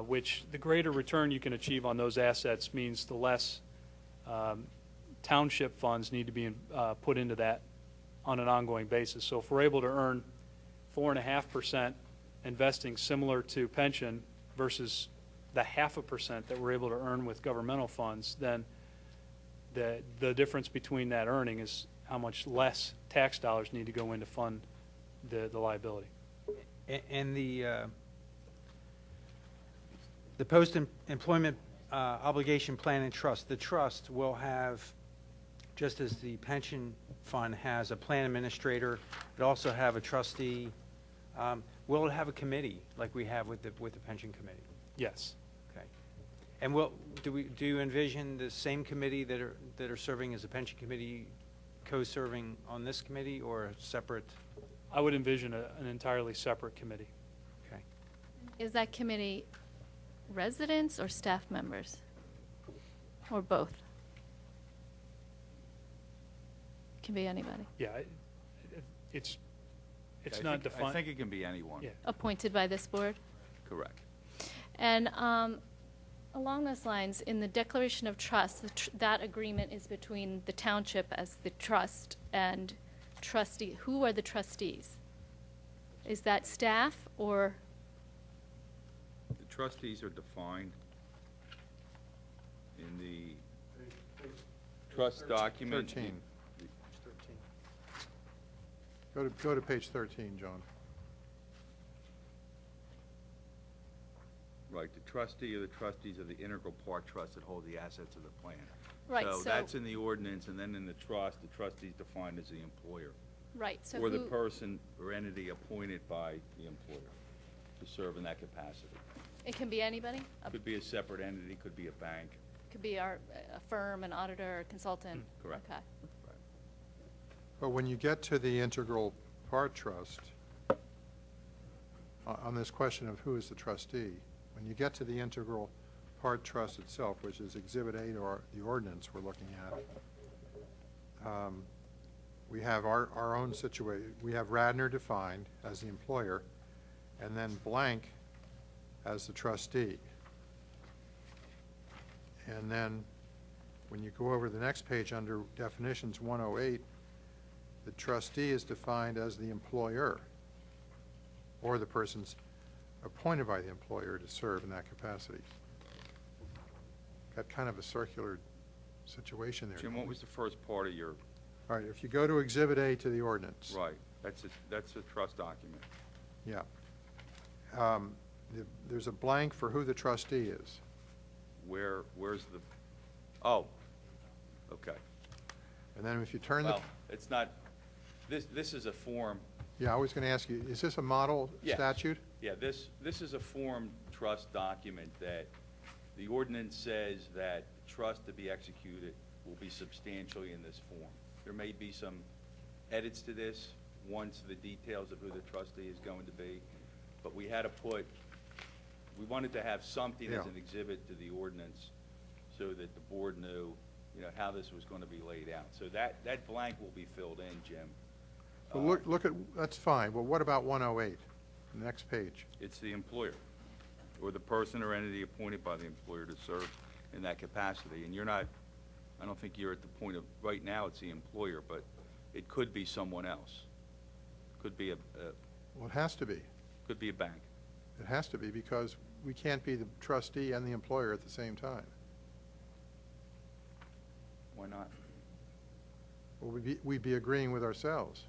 which the greater return you can achieve on those assets means the less township funds need to be put into that on an ongoing basis. So if we're able to earn 4.5% investing similar to pension versus the 0.5% that we're able to earn with governmental funds, then the difference between that earning is how much less tax dollars need to go in to fund the liability. And the post-employment obligation plan and trust, the trust will have, just as the pension fund has a plan administrator, it also have a trustee. Will it have a committee like we have with the pension committee? Yes. Okay. And do you envision the same committee that are serving as a pension committee co-serving on this committee, or separate? I would envision an entirely separate committee. Okay. Is that committee residents or staff members? Or both? Can be anybody. Yeah, it's I not think- defined. I think it can be anyone. Yeah. Appointed by this board? Correct. And along those lines, in the Declaration of Trust, that agreement is between the township as the trust and trustee. Who are the trustees? Is that staff or? The trustees are defined in the trust document. 13. Go to page 13, John. Right, the trustee or the trustees are the integral part trust that hold the assets of the plan. Right, So so- that's in the ordinance, and then in the trust, the trustee is defined as the employer. Right, so Or the who- person or entity appointed by the employer to serve in that capacity. It can be anybody? Could be a separate entity, could be a bank. Could be a firm, an auditor, or consultant? correct. Okay. But when you get to the integral part trust, on this question of who is the trustee, when you get to the integral part trust itself, which is Exhibit A or the ordinance we're looking at, we have our own situation. We have Radnor defined as the employer, and then blank as the trustee. And then when you go over the next page under definitions 108, the trustee is defined as the employer or the person's appointed by the employer to serve in that capacity. Got kind of a circular situation there. Jim, what was the first part of your, All right, if you go to Exhibit A to the ordinance. right, that's a trust document. Yeah. There's a blank for who the trustee is. Where's the, oh, okay. And then if you turn the, Well, it's not, this is a form, yeah, I was going to ask you, is this a model Yes. statute? yeah, this is a form trust document that the ordinance says that trust to be executed will be substantially in this form. There may be some edits to this once the details of who the trustee is going to be, but we had to put, we wanted to have something as Yeah. an exhibit to the ordinance so that the board knew, how this was going to be laid out. So that blank will be filled in, Jim. Well, look at, that's fine, but what about 108, the next page? It's the employer, or the person or entity appointed by the employer to serve in that capacity. And you're not, I don't think you're at the point of, right now it's the employer, but it could be someone else. Could be Well, it has to be. could be a bank. It has to be, because we can't be the trustee and the employer at the same time. Why not? Well, we'd be agreeing with ourselves.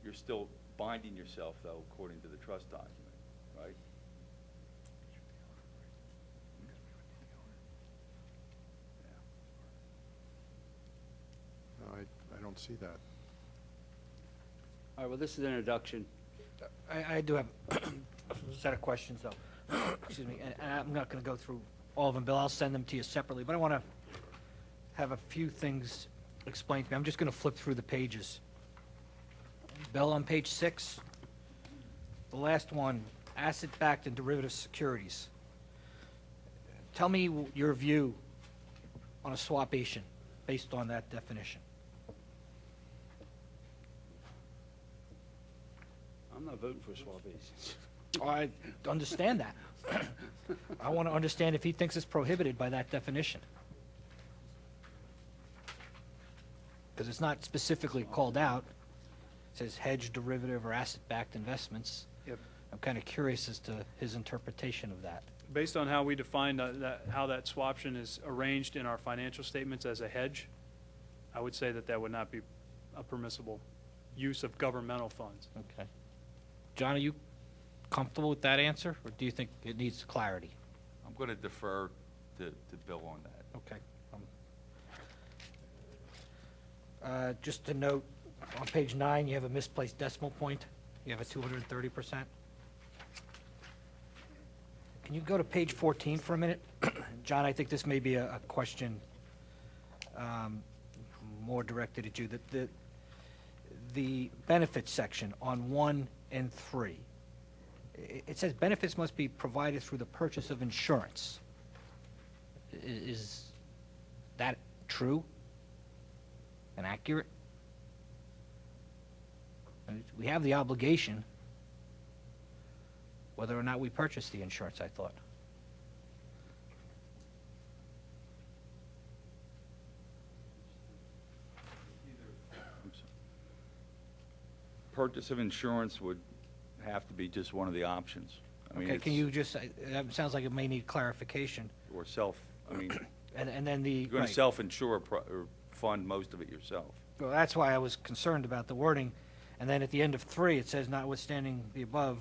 You're still binding yourself, though, according to the trust document, right? No, I don't see that. All right, well, this is an introduction. I do have a set of questions, though. Excuse me, and I'm not going to go through all of them, Bill. I'll send them to you separately, but I want to have a few things explained to me. I'm just going to flip through the pages. Bill, on page 6, the last one, asset-backed and derivative securities. Tell me your view on a swapation based on that definition. I'm not voting for swabies. I understand that. I want to understand if he thinks it's prohibited by that definition. Because it's not specifically called out. It says hedge, derivative, or asset-backed investments. Yep. I'm kind of curious as to his interpretation of that. Based on how we define how that swaption is arranged in our financial statements as a hedge, I would say that would not be a permissible use of governmental funds. Okay. John, are you comfortable with that answer, or do you think it needs clarity? I'm going to defer to Bill on that. Okay. Just to note, on page 9, you have a misplaced decimal point. You have a 230%. Can you go to page 14 for a minute? John, I think this may be a question more directed at you. The benefits section on 1 and 3, it says benefits must be provided through the purchase of insurance. Is that true and accurate? We have the obligation, whether or not we purchase the insurance, I thought. Purchase of insurance would have to be just one of the options. I mean, Okay, can you just, that sounds like it may need clarification. Or And then the, you're going right. to self-insure or fund most of it yourself. Well, that's why I was concerned about the wording. And then at the end of 3, it says, notwithstanding the above,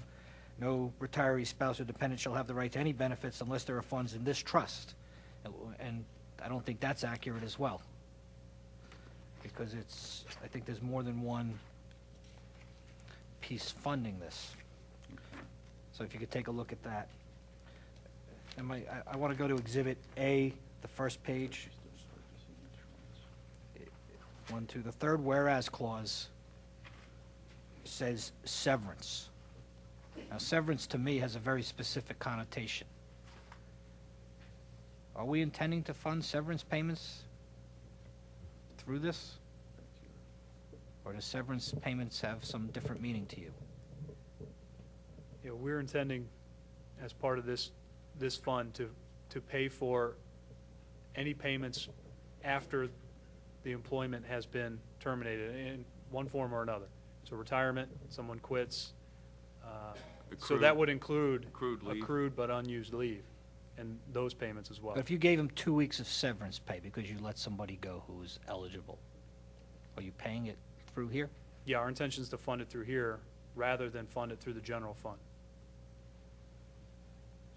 no retiree, spouse, or dependent shall have the right to any benefits unless there are funds in this trust. And I don't think that's accurate as well. Because I think there's more than one piece funding this. So if you could take a look at that. And I want to go to Exhibit A the first page, one, two, the third whereas clause says severance. Now, severance to me has a very specific connotation. Are we intending to fund severance payments through this? Or do severance payments have some different meaning to you? You know, we're intending, as part of this fund, to pay for any payments after the employment has been terminated in one form or another. So retirement, someone quits. So that would include Accrued leave. accrued but unused leave, and those payments as well. But if you gave them 2 weeks of severance pay because you let somebody go who was eligible, are you paying it through here? Yeah, our intention is to fund it through here rather than fund it through the general fund.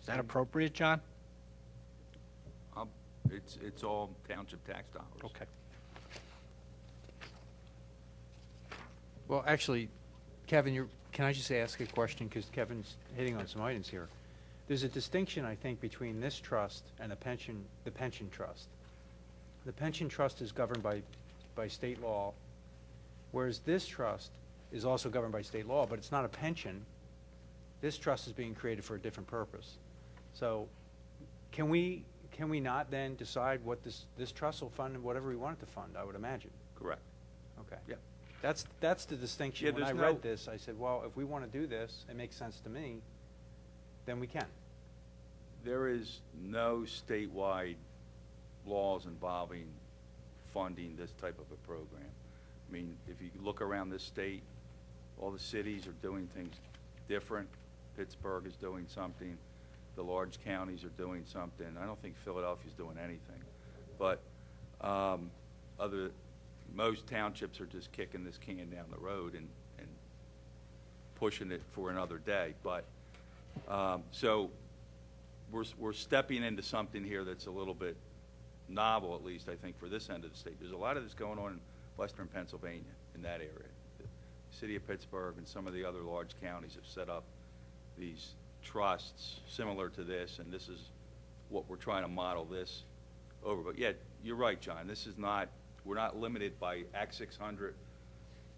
Is that appropriate, John? It's all township tax dollars. Okay. Well, actually, Kevin, can I just ask a question, because Kevin's hitting on some items here. There's a distinction, I think, between this trust and the pension trust. The pension trust is governed by state law, whereas this trust is also governed by state law, but it's not a pension. This trust is being created for a different purpose. So can we not then decide what this trust will fund and whatever we want it to fund, I would imagine? Correct. Okay. Yeah. That's the distinction. Yeah, When I there's read no- this, I said, well, if we want to do this, it makes sense to me, then we can. There is no statewide laws involving funding this type of a program. I mean, if you look around this state, all the cities are doing things different. Pittsburgh is doing something. The large counties are doing something. I don't think Philadelphia's doing anything. But most townships are just kicking this can down the road and pushing it for another day. But so we're stepping into something here that's a little bit novel, at least I think, for this end of the state. There's a lot of this going on in western Pennsylvania, in that area. The city of Pittsburgh and some of the other large counties have set up these trusts similar to this, and this is what we're trying to model this over. But yeah, you're right, John. This is not, we're not limited by Act 600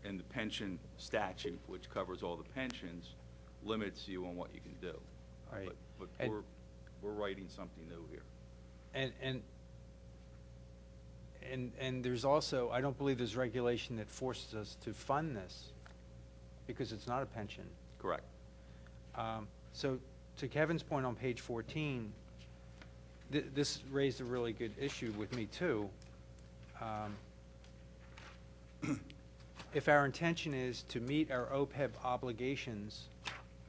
and the pension statute, which covers all the pensions, limits you on what you can do. Right. But And- we're writing something new here. And there's also, I don't believe there's regulation that forces us to fund this, because it's not a pension. Correct. So to Kevin's point on page 14, this raised a really good issue with me too. If our intention is to meet our OPEB obligations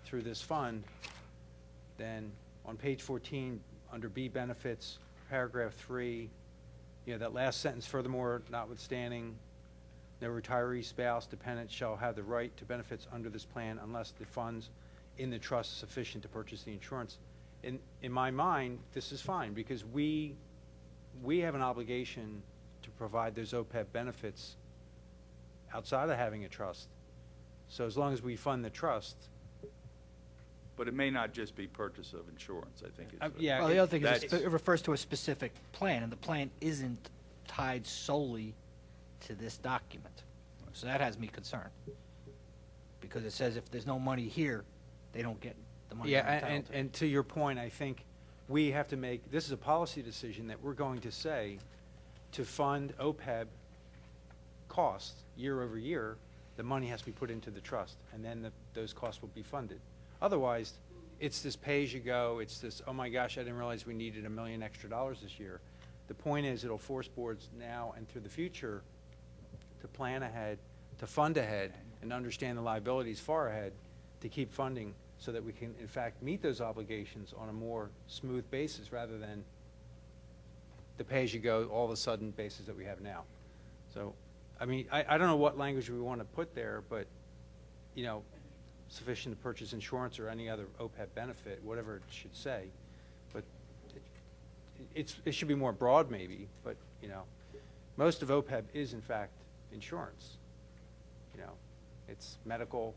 through this fund, then on page 14, under B benefits, paragraph 3, that last sentence, furthermore, notwithstanding, no retiree, spouse, dependent shall have the right to benefits under this plan unless the funds in the trust are sufficient to purchase the insurance. In my mind, this is fine, because we have an obligation to provide those OPEB benefits outside of having a trust. So as long as we fund the trust. But it may not just be purchase of insurance, I think. Yeah. Well, the other thing is that's- it refers to a specific plan, and the plan isn't tied solely to this document. So that has me concerned. Because it says if there's no money here, they don't get the money they're Yeah, entitled to. and to your point, I think we have to make, this is a policy decision that we're going to say, to fund OPEB costs year over year, the money has to be put into the trust, and then those costs will be funded. Otherwise, it's this pay-as-you-go, it's this, oh my gosh, I didn't realize we needed $1 million extra this year. The point is, it'll force boards now and through the future to plan ahead, to fund ahead, and understand the liabilities far ahead, to keep funding so that we can, in fact, meet those obligations on a more smooth basis rather than the pay-as-you-go, all of a sudden basis that we have now. So, I mean, I don't know what language we want to put there, but, sufficient to purchase insurance or any other OPEB benefit, whatever it should say. But it should be more broad maybe, but, most of OPEB is in fact insurance. It's medical,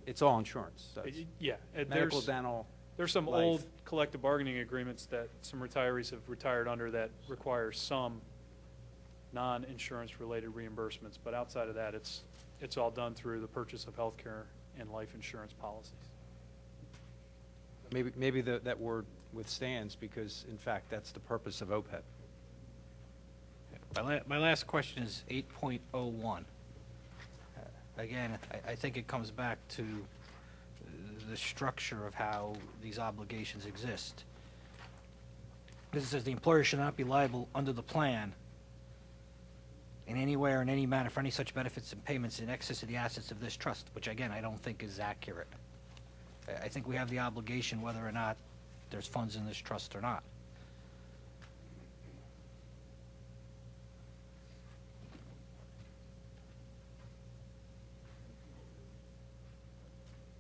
it's all insurance. So it's Yeah, medical, there's, dental, There's some Life. old collective bargaining agreements that some retirees have retired under that require some non-insurance related reimbursements, but outside of that, it's all done through the purchase of healthcare and life insurance policies. Maybe that word withstands because, in fact, that's the purpose of OPEB. My last question is 8.01. Again, I think it comes back to the structure of how these obligations exist. This says the employer should not be liable under the plan in any way or in any manner for any such benefits and payments in excess of the assets of this trust, which again, I don't think is accurate. I think we have the obligation whether or not there's funds in this trust or not.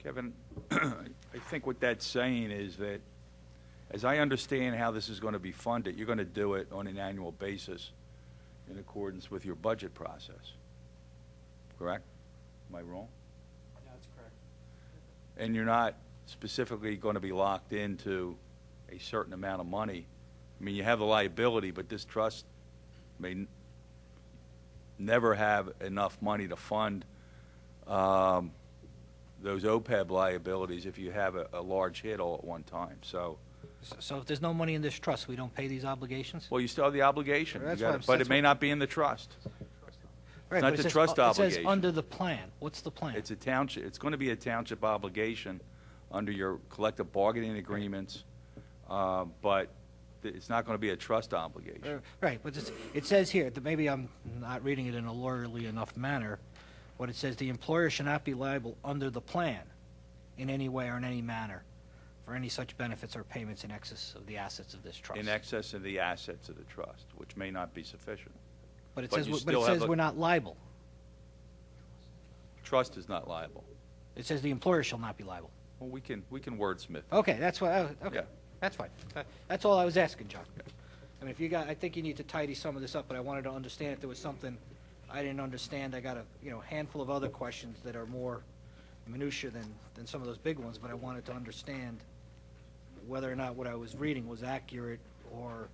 Kevin, I think what that's saying is that, as I understand how this is going to be funded, you're going to do it on an annual basis in accordance with your budget process. Correct? Am I wrong? Yeah, that's correct. And you're not specifically going to be locked into a certain amount of money. I mean, you have the liability, but this trust may never have enough money to fund those OPEB liabilities if you have a large hit all at one time. So if there's no money in this trust, we don't pay these obligations? well, you still have the obligation, That's You gotta- what I'm- but that's it may what- not be in the trust. Right, not but it the says- trust It says obligation. under the plan. What's the plan? It's a township, it's going to be a township obligation under your collective bargaining agreements, but it's not going to be a trust obligation. Right, but it says here, that maybe I'm not reading it in a lawyerly enough manner, what it says, the employer should not be liable under the plan in any way or in any manner for any such benefits or payments in excess of the assets of this trust. In excess of the assets of the trust, which may not be sufficient. But it but says, you but still it have says a- we're not liable. Trust is not liable. It says the employer shall not be liable. Well, we can wordsmith. Okay, that's what, okay, Yeah. that's fine. That's all I was asking, John. I mean, I think you need to tidy some of this up, but I wanted to understand if there was something I didn't understand. I got a, handful of other questions that are more minutia than some of those big ones, but I wanted to understand whether or not what I was reading was accurate or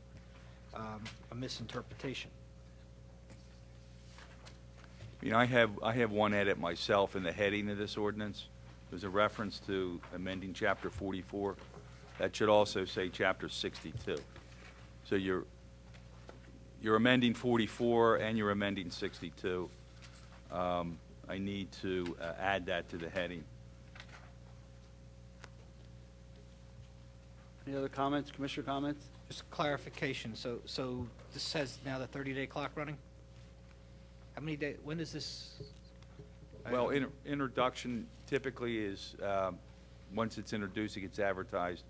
a misinterpretation. I have one edit myself in the heading of this ordinance. There's a reference to amending Chapter 44. That should also say Chapter 62. So you're amending 44 and you're amending 62. I need to add that to the heading. Any other comments, Commissioner comments? Just clarification, so this says now the 30-day clock running? How many days, when is this? Well, introduction typically is, once it's introduced, it gets advertised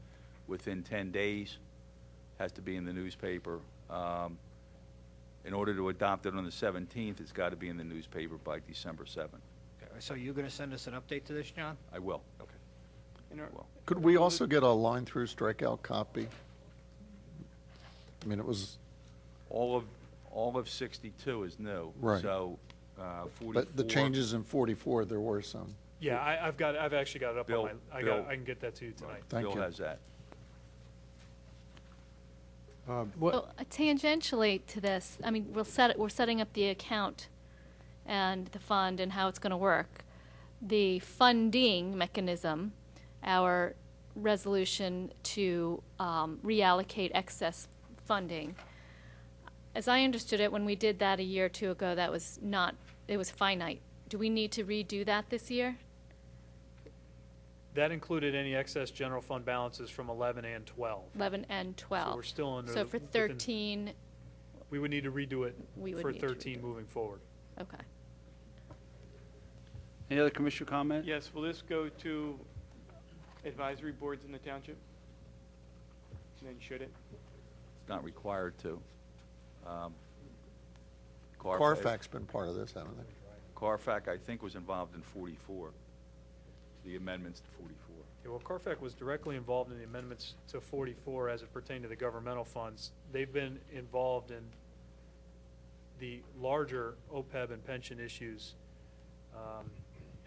within 10 days. Has to be in the newspaper. In order to adopt it on the 17th, it's got to be in the newspaper by December 7th. Okay, so you're going to send us an update to this, John? I will. Okay. I will. Could we also get a line-through strikeout copy? I mean, it was, All of 62 is new. Right. So, 44. but the changes in 44, there were some. Yeah, I've actually got it up Bill- on my, Bill- I can get that to you tonight. Thank Bill you. has that. Well, tangentially to this, I mean, we're setting up the account and the fund and how it's going to work. The funding mechanism, our resolution to reallocate excess funding, as I understood it, when we did that a year or two ago, that was not, it was finite. Do we need to redo that this year? That included any excess general fund balances from 11 and 12. 11 and 12. So we're still under. So for within- 13, We would need to redo it We would for need to 13 redo it. moving forward. okay. Any other Commissioner comment? Yes, will this go to advisory boards in the township? And then should it? It's not required to. Carfax been part of this, haven't they? Carfax, I think, was involved in 44, the amendments to 44. Yeah, well, Carfax was directly involved in the amendments to 44 as it pertained to the governmental funds. They've been involved in the larger OPEB and pension issues.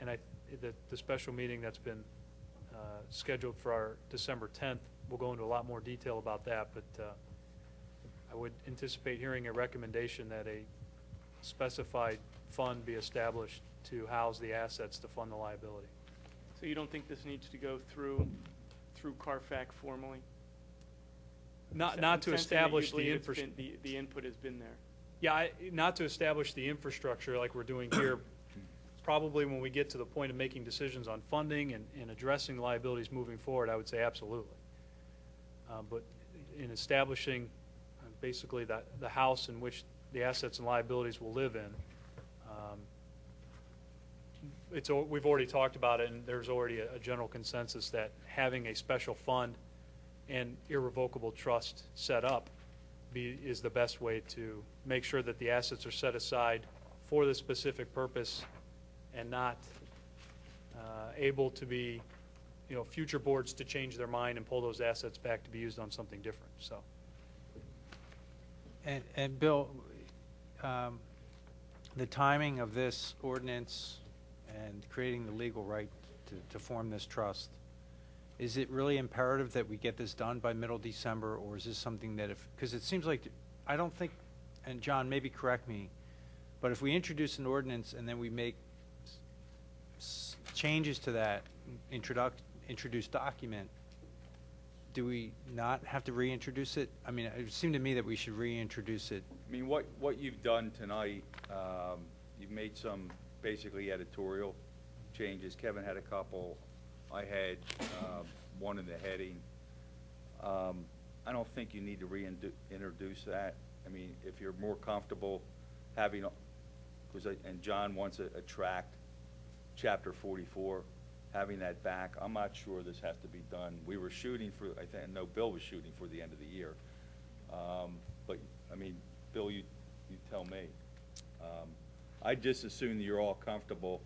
And the special meeting that's been scheduled for our December 10th. We'll go into a lot more detail about that, but I would anticipate hearing a recommendation that a specified fund be established to house the assets to fund the liability. So you don't think this needs to go through Carfax formally? Not to I'm sensing that you establish the believe infrastructure. the input has been there. Yeah, not to establish the infrastructure like we're doing here. Probably when we get to the point of making decisions on funding and addressing liabilities moving forward, I would say absolutely. But in establishing basically the house in which the assets and liabilities will live in, we've already talked about it, and there's already a general consensus that having a special fund and irrevocable trust set up is the best way to make sure that the assets are set aside for the specific purpose and not able to be, future boards to change their mind and pull those assets back to be used on something different. So, And Bill, the timing of this ordinance and creating the legal right to form this trust, is it really imperative that we get this done by middle December, or is this something that because it seems like, I don't think, and John, maybe correct me, but if we introduce an ordinance and then we make changes to that introduced document, do we not have to reintroduce it? I mean, it seemed to me that we should reintroduce it. I mean, what you've done tonight, you've made some basically editorial changes. Kevin had a couple. I had one in the heading. I don't think you need to reintroduce that. I mean, if you're more comfortable having, and John wants a tract, Chapter 44, having that back, I'm not sure this has to be done. We were shooting for, I know Bill was shooting for the end of the year. But, I mean, Bill, you tell me. I just assume that you're all comfortable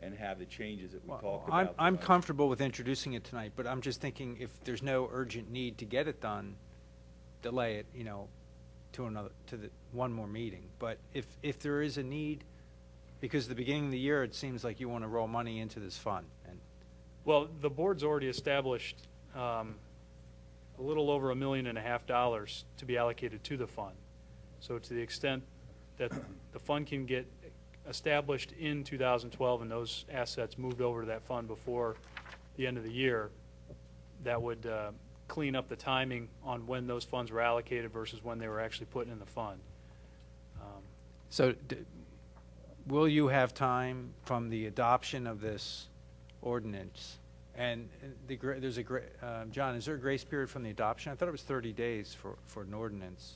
and have the changes that we talked about. I'm comfortable with introducing it tonight, but I'm just thinking if there's no urgent need to get it done, delay it, to one more meeting. But if there is a need, because at the beginning of the year, it seems like you want to roll money into this fund. And well, the board's already established a little over $1.5 million to be allocated to the fund. So to the extent that the fund can get established in 2012 and those assets moved over to that fund before the end of the year, that would clean up the timing on when those funds were allocated versus when they were actually put in the fund. So will you have time from the adoption of this ordinance? And there's John, is there a grace period from the adoption? I thought it was 30 days for an ordinance.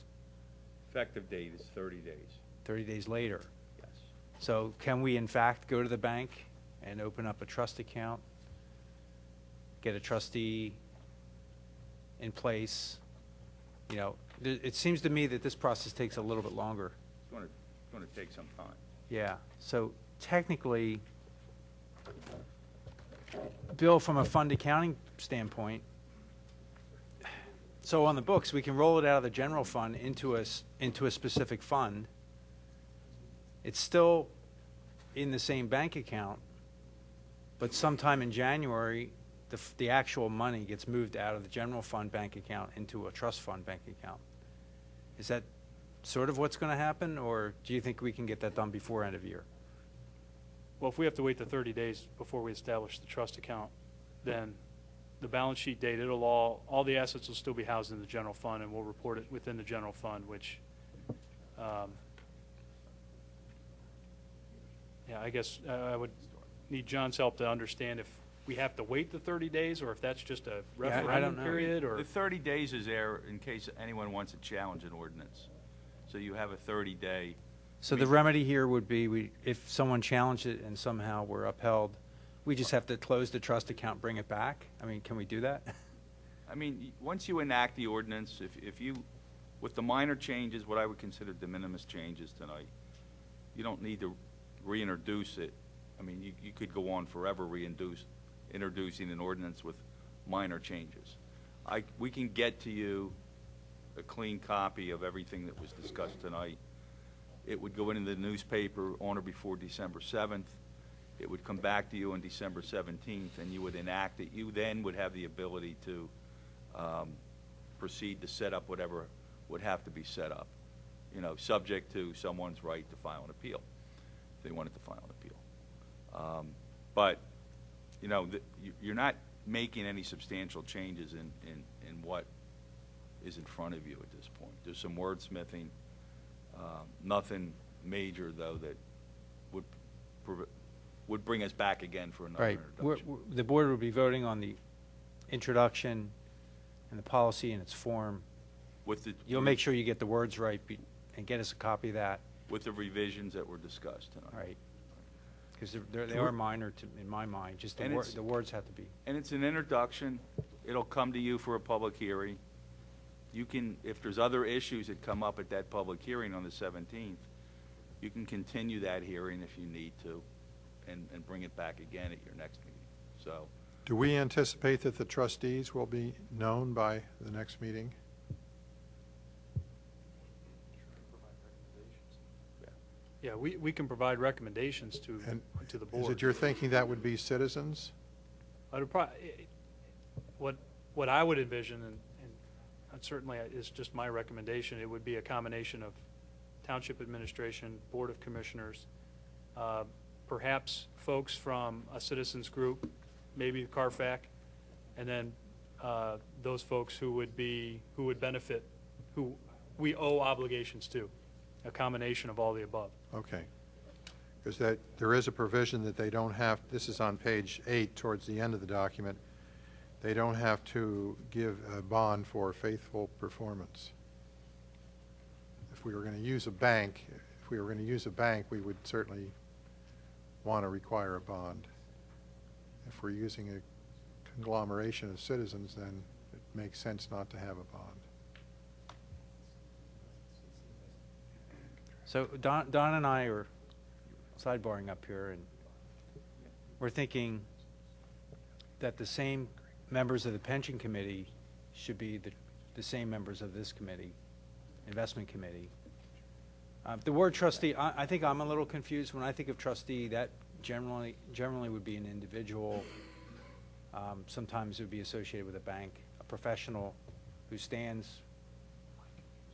Effective date is 30 days. 30 days later. Yes. So can we, in fact, go to the bank and open up a trust account, get a trustee in place? It seems to me that this process takes a little bit longer. It's going to take some time. Yeah. So technically, Bill, from a fund accounting standpoint, so on the books, we can roll it out of the general fund into a specific fund. It's still in the same bank account, but sometime in January, the actual money gets moved out of the general fund bank account into a trust fund bank account. Is that sort of what's going to happen, or do you think we can get that done before end of year? Well, if we have to wait the 30 days before we establish the trust account, then the balance sheet date, all the assets will still be housed in the general fund, and we'll report it within the general fund, which, I guess I would need John's help to understand if we have to wait the 30 days or if that's just a referendum period, or. The 30 days is there in case anyone wants to challenge an ordinance. So you have a 30-day. So the remedy here would be if someone challenged it and somehow we're upheld, we just have to close the trust account, bring it back? I mean, can we do that? I mean, once you enact the ordinance, if you, with the minor changes, what I would consider de minimis changes tonight, you don't need to reintroduce it. I mean, you could go on forever introducing an ordinance with minor changes. We can get to you a clean copy of everything that was discussed tonight. It would go into the newspaper on or before December 7th. It would come back to you on December 17th, and you would enact it. You then would have the ability to proceed to set up whatever would have to be set up, subject to someone's right to file an appeal, if they wanted to file an appeal. But, you're not making any substantial changes in what is in front of you at this point. There's some wordsmithing, nothing major, though, that would bring us back again for another Right. introduction. The board would be voting on the introduction and the policy in its form. You'll make sure you get the words right and get us a copy of that. With the revisions that were discussed tonight. Right. Because they are minor in my mind, just the words have to be. And it's an introduction. It'll come to you for a public hearing. You can, if there's other issues that come up at that public hearing on the 17th, you can continue that hearing if you need to and bring it back again at your next meeting. So, Do we anticipate that the trustees will be known by the next meeting? Yeah, we can provide recommendations to the board. Is it your thinking that would be citizens? What I would envision, and certainly is just my recommendation, it would be a combination of Township Administration, Board of Commissioners, perhaps folks from a citizens group, maybe CARFAC, and then those folks who would benefit, who we owe obligations to, a combination of all the above. Okay. Because there is a provision that they don't have, this is on page 8 towards the end of the document, they don't have to give a bond for faithful performance. If we were going to use a bank, we would certainly want to require a bond. If we're using a conglomeration of citizens, then it makes sense not to have a bond. So Don and I are sidebarring up here, and we're thinking that the same members of the pension committee should be the same members of this committee, investment committee. The word trustee, I think I'm a little confused. When I think of trustee, that generally would be an individual. Sometimes it would be associated with a bank, a professional who stands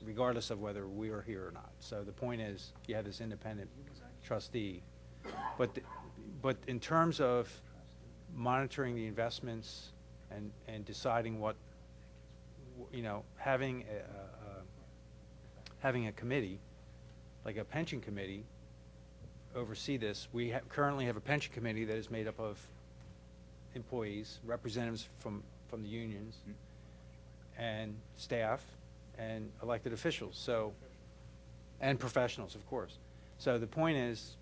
regardless of whether we are here or not. So the point is, you have this independent trustee. But in terms of monitoring the investments and deciding what, having a committee, like a pension committee, oversee this. We currently have a pension committee that is made up of employees, representatives from the unions, and staff, and elected officials, and professionals, of course. So the point is,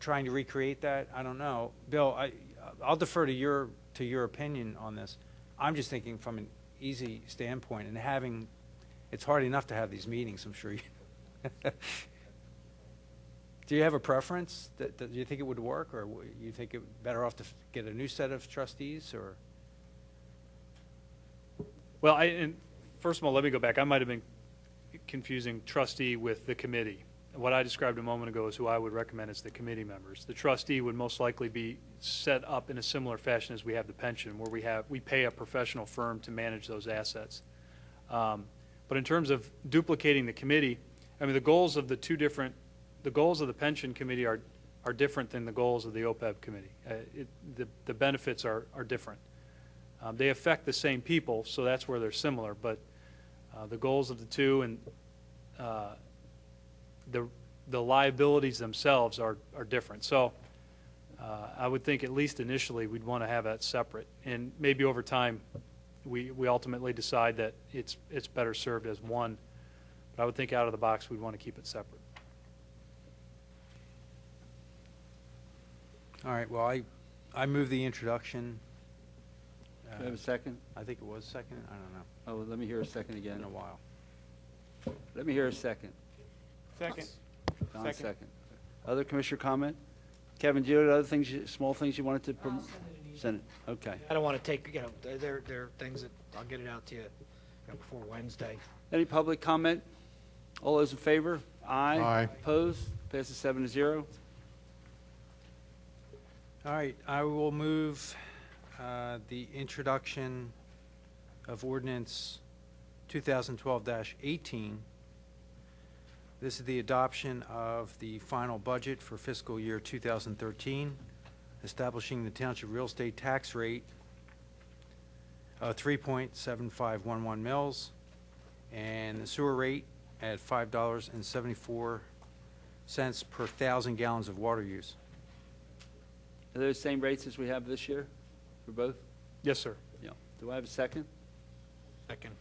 trying to recreate that, I don't know. Bill, I'll defer to your opinion on this. I'm just thinking from an easy standpoint, and it's hard enough to have these meetings, I'm sure you. Do you have a preference? Do you think it would work, or you think it better off to get a new set of trustees, or? Well, first of all, let me go back. I might have been confusing trustee with the committee. What I described a moment ago is who I would recommend as the committee members. The trustee would most likely be set up in a similar fashion as we have the pension, where we pay a professional firm to manage those assets. But in terms of duplicating the committee, I mean, the goals of the pension committee are different than the goals of the OPEB committee. The benefits are different. They affect the same people, so that's where they're similar, but the goals of the two and the liabilities themselves are different. So I would think at least initially we'd want to have that separate, and maybe over time we ultimately decide that it's better served as one, but I would think out of the box we'd want to keep it separate. All right, well, I move the introduction. Do I have a second? I think it was second. I don't know. Oh, well, let me hear a second again. In a while. Let me hear a second. Second. Don, second. Other commissioner comment? Kevin, do you have other things, small things you wanted to send it? Okay. I don't want to take, there are things that I'll get it out to you before Wednesday. Any public comment? All those in favor? Aye. Aye. Opposed? Passes 7-0. All right, I will move the introduction of ordinance 2012-18. This is the adoption of the final budget for fiscal year 2013, establishing the township real estate tax rate of 3.7511 mils and the sewer rate at $5.74 per 1,000 gallons of water use. Are those same rates as we have this year for both? Yes, sir. Yeah. Do I have a second? Second.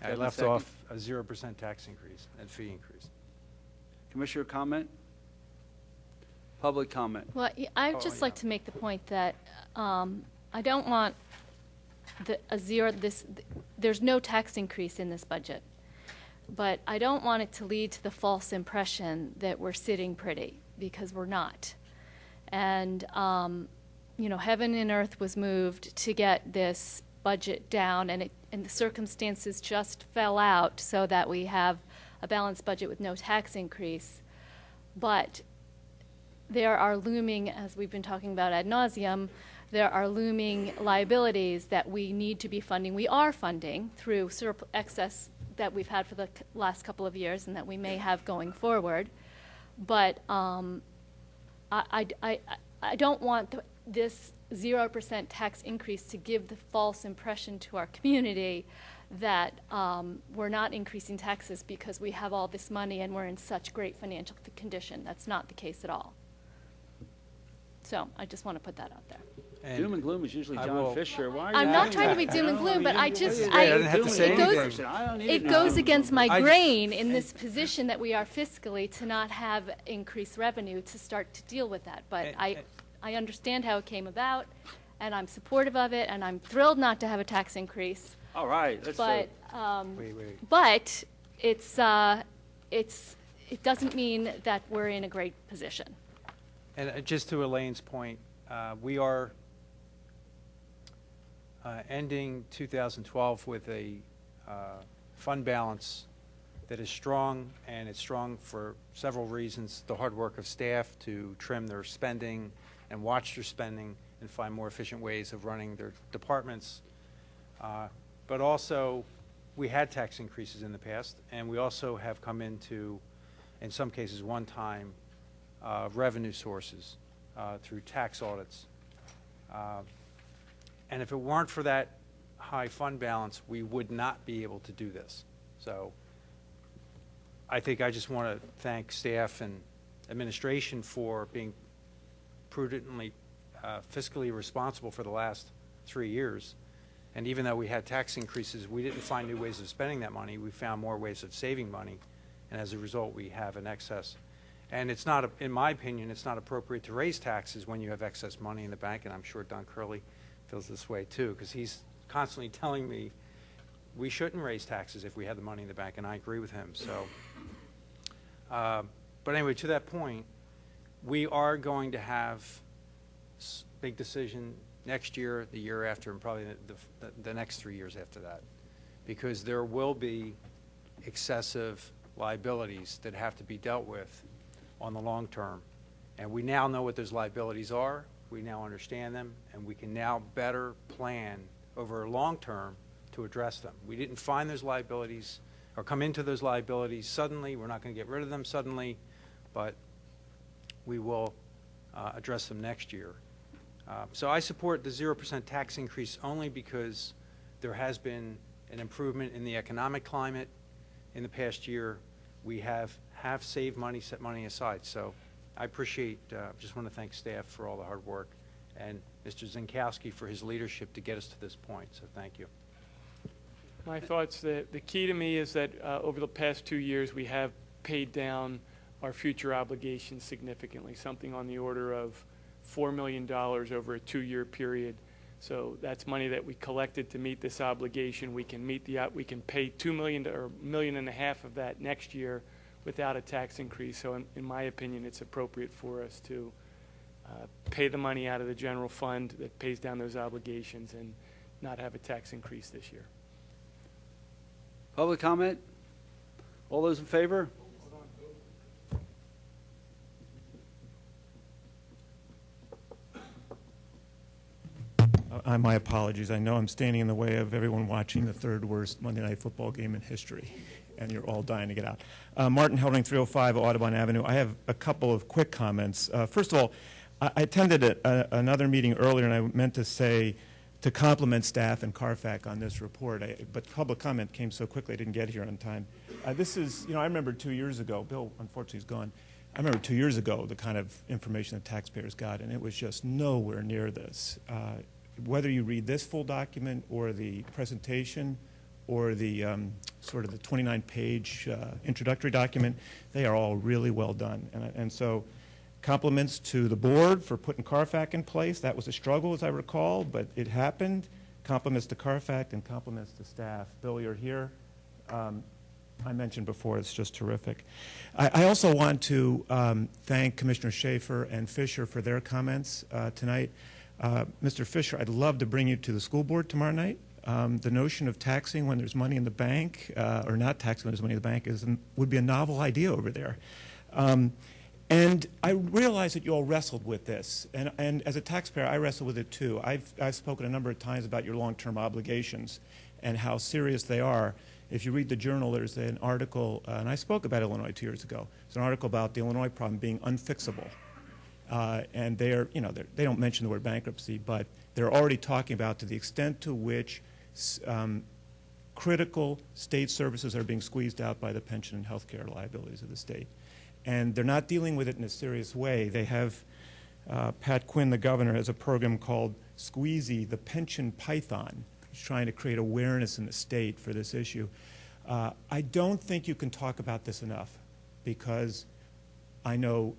I Kevin, left second. off a 0% tax increase and fee increase. Commissioner comment? Public comment? Well, I'd just like to make the point that I don't want there's no tax increase in this budget, but I don't want it to lead to the false impression that we're sitting pretty, because we're not. And, heaven and earth was moved to get this budget down, and the circumstances just fell out so that we have a balanced budget with no tax increase. But there are looming, as we've been talking about ad nauseum, there are looming liabilities that we need to be funding. We are funding through excess that we've had for the last couple of years and that we may have going forward. But I don't want this 0% tax increase to give the false impression to our community that we're not increasing taxes because we have all this money and we're in such great financial condition. That's not the case at all. So I just want to put that out there. Doom and gloom is usually I John will- Fisher. Why are you I'm not adding trying to that? be doom and gloom, but I just, I didn't have to say anything. it goes against my grain in this position that we are fiscally to not have increased revenue to start to deal with that. But I understand how it came about, and I'm supportive of it, and I'm thrilled not to have a tax increase. All right, let's But, vote. Wait. but it doesn't mean that we're in a great position. And just to Elaine's point, we are ending 2012 with a fund balance that is strong, and it's strong for several reasons. The hard work of staff to trim their spending and watch their spending and find more efficient ways of running their departments. But also, we had tax increases in the past, and we also have come into, in some cases, one-time revenue sources through tax audits. And if it weren't for that high fund balance, we would not be able to do this. So I think I just want to thank staff and administration for being prudently fiscally responsible for the last 3 years. And even though we had tax increases, we didn't find new ways of spending that money. We found more ways of saving money. And as a result, we have an excess. And it's not, in my opinion, it's not appropriate to raise taxes when you have excess money in the bank. And I'm sure Don Curley feels this way too, because he's constantly telling me we shouldn't raise taxes if we had the money in the bank, and I agree with him. So, but anyway, to that point, we are going to have big decision next year, the year after, and probably the next 3 years after that, because there will be excessive liabilities that have to be dealt with on the long term. And we now know what those liabilities are, we now understand them, and we can now better plan over a long term to address them. We didn't find those liabilities or come into those liabilities suddenly. We're not going to get rid of them suddenly, but we will address them next year. So I support the 0% tax increase only because there has been an improvement in the economic climate in the past year. We have saved money, set money aside. So I appreciate, just want to thank staff for all the hard work and Mr. Zinkowski for his leadership to get us to this point. So thank you. My thoughts, the key to me is that over the past 2 years, we have paid down our future obligations significantly, something on the order of $4 million over a 2-year period. So that's money that we collected to meet this obligation. We can pay $2 million or $1.5 million of that next year without a tax increase. So in my opinion, it's appropriate for us to pay the money out of the general fund that pays down those obligations and not have a tax increase this year. Public comment? All those in favor? My apologies. I know I'm standing in the way of everyone watching the third worst Monday Night Football game in history, and you're all dying to get out. Martin Helding, 305 Audubon Avenue. I have a couple of quick comments. First of all, I attended another meeting earlier, and I meant to say to compliment staff and Carfax on this report, but public comment came so quickly I didn't get here on time. This is, I remember 2 years ago, Bill unfortunately is gone, I remember 2 years ago the kind of information that taxpayers got, and it was just nowhere near this. Whether you read this full document or the presentation or the sort of the 29-page introductory document, they are all really well done. And so compliments to the board for putting Carfax in place. That was a struggle, as I recall, but it happened. Compliments to Carfax and compliments to staff. Bill, you're here. I mentioned before, it's just terrific. I also want to thank Commissioner Schaefer and Fisher for their comments tonight. Mr. Fisher, I'd love to bring you to the school board tomorrow night. The notion of taxing when there's money in the bank, or not taxing when there's money in the bank, would be a novel idea over there. And I realize that you all wrestled with this, and as a taxpayer, I wrestle with it too. I've spoken a number of times about your long-term obligations and how serious they are. If you read the Journal, there's an article, and I spoke about Illinois 2 years ago. It's an article about the Illinois problem being unfixable, and they don't mention the word bankruptcy, but they're already talking about to the extent to which critical state services are being squeezed out by the pension and health care liabilities of the state. And they're not dealing with it in a serious way. They have, Pat Quinn, the governor, has a program called Squeezy, the Pension Python. He's trying to create awareness in the state for this issue. I don't think you can talk about this enough, because I know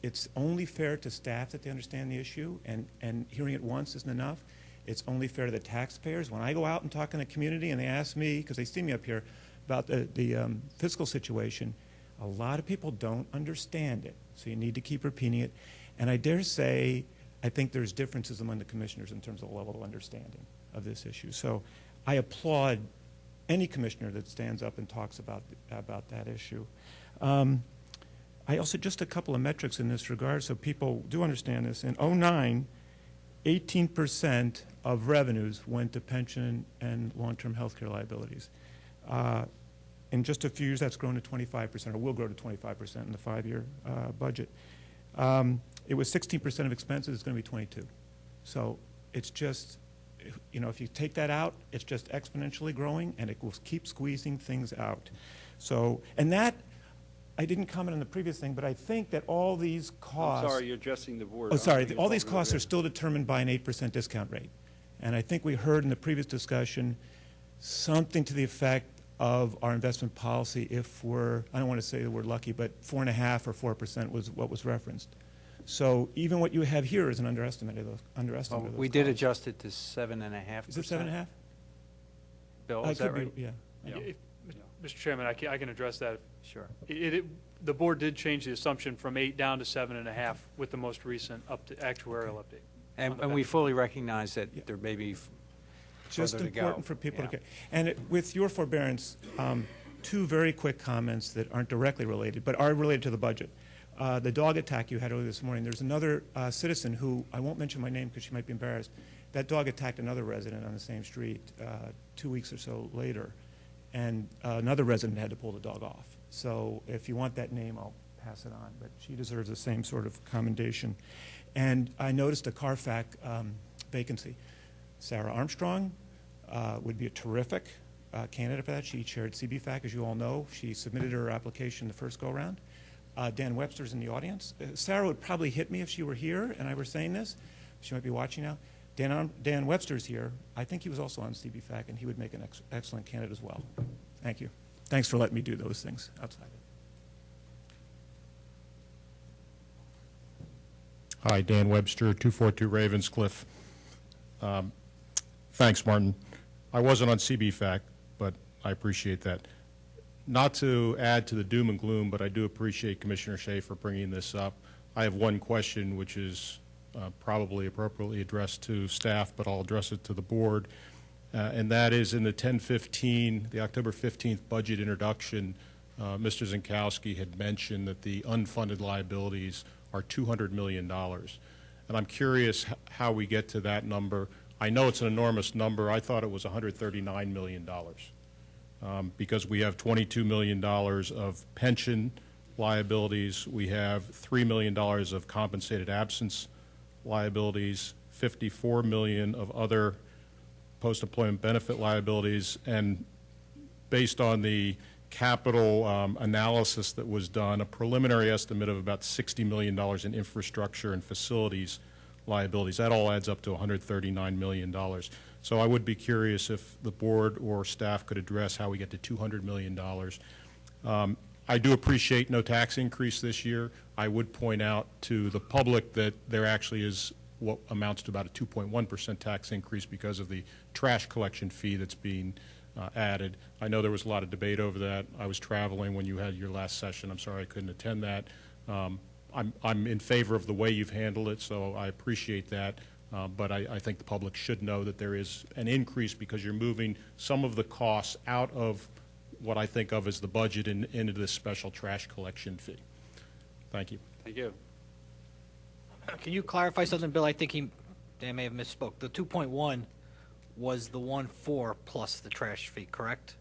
it's only fair to staff that they understand the issue, and hearing it once isn't enough. It's only fair to the taxpayers. When I go out and talk in the community and they ask me, because they see me up here, about the fiscal situation, a lot of people don't understand it, so you need to keep repeating it. And I dare say, I think there's differences among the commissioners in terms of the level of understanding of this issue. So I applaud any commissioner that stands up and talks about that issue. I also, just a couple of metrics in this regard so people do understand this. In 2009, 18% of revenues went to pension and long-term health care liabilities. In just a few years, that's grown to 25%, or will grow to 25% in the 5-year budget. It was 16% of expenses. It's going to be 22. So it's just, if you take that out, it's just exponentially growing, and it will keep squeezing things out. So, and that, I didn't comment on the previous thing, but I think that all these costs. I'm sorry, you're addressing the board. Oh, sorry. All these costs are still determined by an 8% discount rate. And I think we heard in the previous discussion something to the effect of our investment policy if we're, I don't want to say the word lucky, but 4.5% or 4% was what was referenced. So even what you have here is an underestimate of those We did adjust it to 7.5%. Is it 7.5? Bill, is that right? Yeah. Mr. Chairman, I can address that. Sure. The board did change the assumption from 8 down to 7.5 with the most recent actuarial update. And we fully recognize that there may be just further to go. important for people to get. And with your forbearance, 2 very quick comments that aren't directly related, but are related to the budget. The dog attack you had earlier this morning, there's another citizen who, I won't mention my name because she might be embarrassed, that dog attacked another resident on the same street 2 weeks or so later, and another resident had to pull the dog off. So if you want that name, I'll pass it on, but she deserves the same sort of commendation. And I noticed a Carfax vacancy. Sarah Armstrong would be a terrific candidate for that. She chaired CBFAC, as you all know. She submitted her application the first go-around. Dan Webster's in the audience. Sarah would probably hit me if she were here and I were saying this. She might be watching now. Dan Webster's here. I think he was also on CBFAC, and he would make an excellent candidate as well. Thank you. Thanks for letting me do those things outside. Hi, Dan Webster, 242 Ravenscliff. Thanks, Martin. I wasn't on CBFAC, but I appreciate that. Not to add to the doom and gloom, but I do appreciate Commissioner Schaefer bringing this up. I have one question, which is probably appropriately addressed to staff, but I'll address it to the board. And that is in the the October 15th budget introduction, Mr. Zinkowski had mentioned that the unfunded liabilities are $200 million. And I'm curious how we get to that number. I know it's an enormous number. I thought it was $139 million because we have $22 million of pension liabilities. We have $3 million of compensated absence liabilities, $54 million of other post-employment benefit liabilities, and based on the capital analysis that was done, a preliminary estimate of about $60 million in infrastructure and facilities liabilities. That all adds up to $139 million. So I would be curious if the board or staff could address how we get to $200 million. I do appreciate no tax increase this year. I would point out to the public that there actually is what amounts to about a 2.1% tax increase because of the trash collection fee that's being added. I know there was a lot of debate over that. I was traveling when you had your last session. I'm sorry I couldn't attend that. I'm in favor of the way you've handled it, so I appreciate that. But I think the public should know that there is an increase because you're moving some of the costs out of what I think of as the budget into this special trash collection fee. Thank you. Thank you. Can you clarify something, Bill? I think they may have misspoke. The 2.1 was the 1.4 plus the trash fee, correct?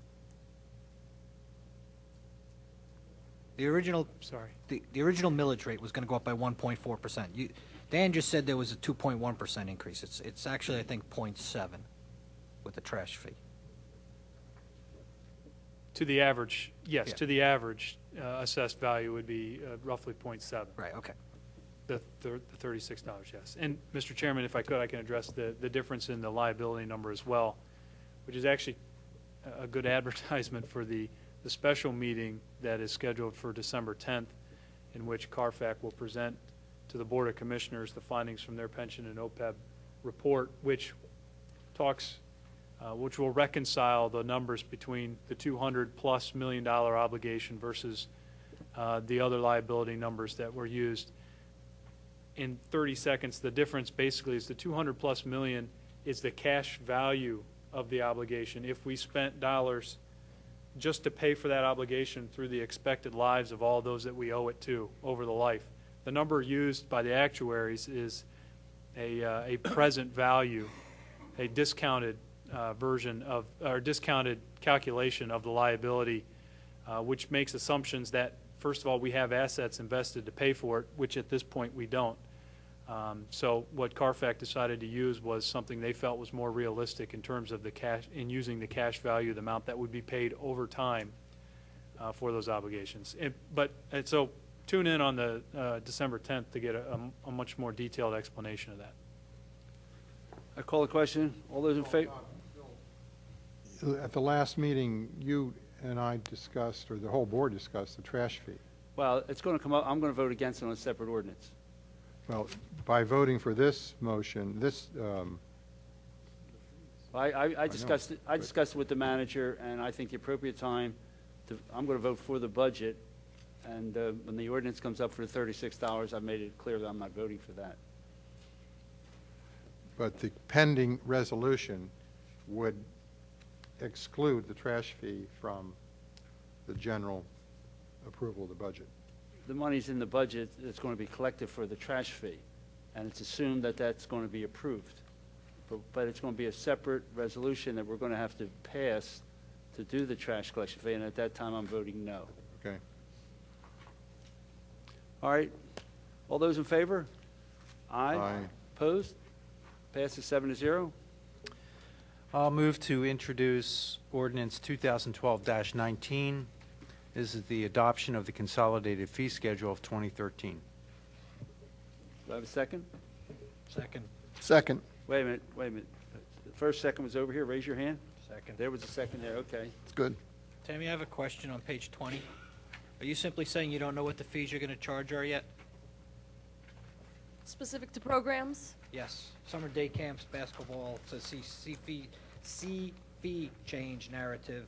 The original, Sorry. the original millage rate was going to go up by 1.4%. Dan just said there was a 2.1% increase. It's actually, I think, 0.7 with the trash fee. To the average, yes, Yeah. to the average assessed value would be roughly 0.7. Right, okay. The $36, yes. And, Mr. Chairman, if I could, I can address the difference in the liability number as well, which is actually a good advertisement for the special meeting that is scheduled for December 10th, in which CARFAC will present to the Board of Commissioners the findings from their pension and OPEB report, which talks, which will reconcile the numbers between the $200+ million obligation versus the other liability numbers that were used. In 30 seconds, the difference basically is the $200+ million is the cash value of the obligation. If we spent dollars just to pay for that obligation through the expected lives of all those that we owe it to over the life. The number used by the actuaries is a present value, a discounted version of, or discounted calculation of the liability, which makes assumptions that, first of all, we have assets invested to pay for it, which at this point we don't. So what CARFAC decided to use was something they felt was more realistic in terms of the cash, in using the cash value, the amount that would be paid over time for those obligations. So tune in on the December 10th to get a much more detailed explanation of that. I call the question. All those in favor? At the last meeting, you and I discussed, or the whole board discussed, the trash fee. Well, it's going to come up. I'm going to vote against it on a separate ordinance. Well, by voting for this motion, I discussed it. I discussed it with the manager, and I think the appropriate time I'm going to vote for the budget. And when the ordinance comes up for the $36, I've made it clear that I'm not voting for that. but the pending resolution would exclude the trash fee from the general approval of the budget. The money's in the budget that's going to be collected for the trash fee, and it's assumed that that's going to be approved. But it's going to be a separate resolution that we're going to have to pass to do the trash collection fee, and at that time, I'm voting no. Okay. All right. All those in favor? Aye. Aye. Opposed? Passes 7-0. I'll move to introduce ordinance 2012-19. This is the adoption of the consolidated fee schedule of 2013. Do I have a second? Second. Second. Wait a minute, wait a minute. The first second was over here. Raise your hand. Second. There was a second there. Okay. It's good. Tammy, I have a question on page 20. Are you simply saying you don't know what the fees you're going to charge are yet? Specific to programs? Yes. Summer day camps, basketball, it says see fee change narrative.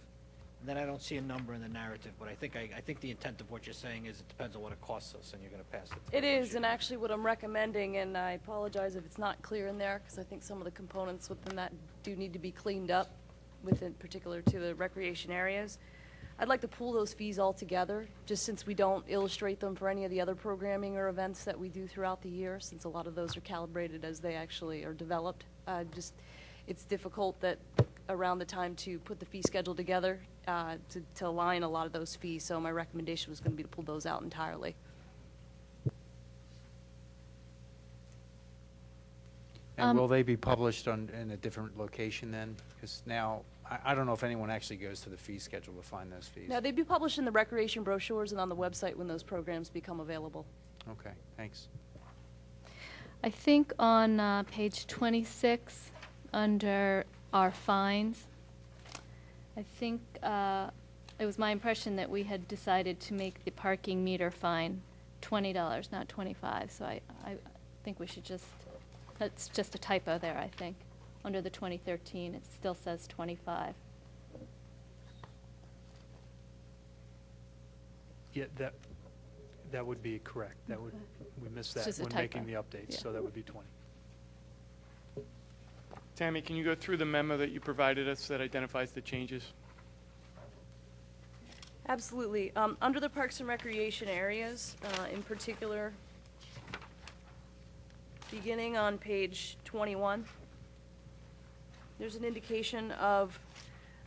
And then I don't see a number in the narrative, but I think the intent of what you're saying is it depends on what it costs us, and you're going to pass it. It is, and actually what I'm recommending, and I apologize if it's not clear in there, because I think some of the components within that do need to be cleaned up, within particular to the recreation areas. I'd like to pull those fees all together, just since we don't illustrate them for any of the other programming or events that we do throughout the year, since a lot of those are calibrated as they actually are developed. It's difficult that around the time to put the fee schedule together, to align a lot of those fees, so my recommendation was going to be to pull those out entirely. And will they be published in a different location then? Because now, I don't know if anyone actually goes to the fee schedule to find those fees. Now, they'd be published in the recreation brochures and on the website when those programs become available. Okay, thanks. I think on page 26, under our fines, I think it was my impression that we had decided to make the parking meter fine $20, not $25. So I think we should just, that's just a typo there, I think. Under the 2013, it still says 25. Yeah, that would be correct. That would, we missed It's that just a when typo. making the updates, Yeah. so that would be 20. Tammy, can you go through the memo that you provided us that identifies the changes? Absolutely. Under the Parks and Recreation areas, in particular, beginning on page 21, there's an indication of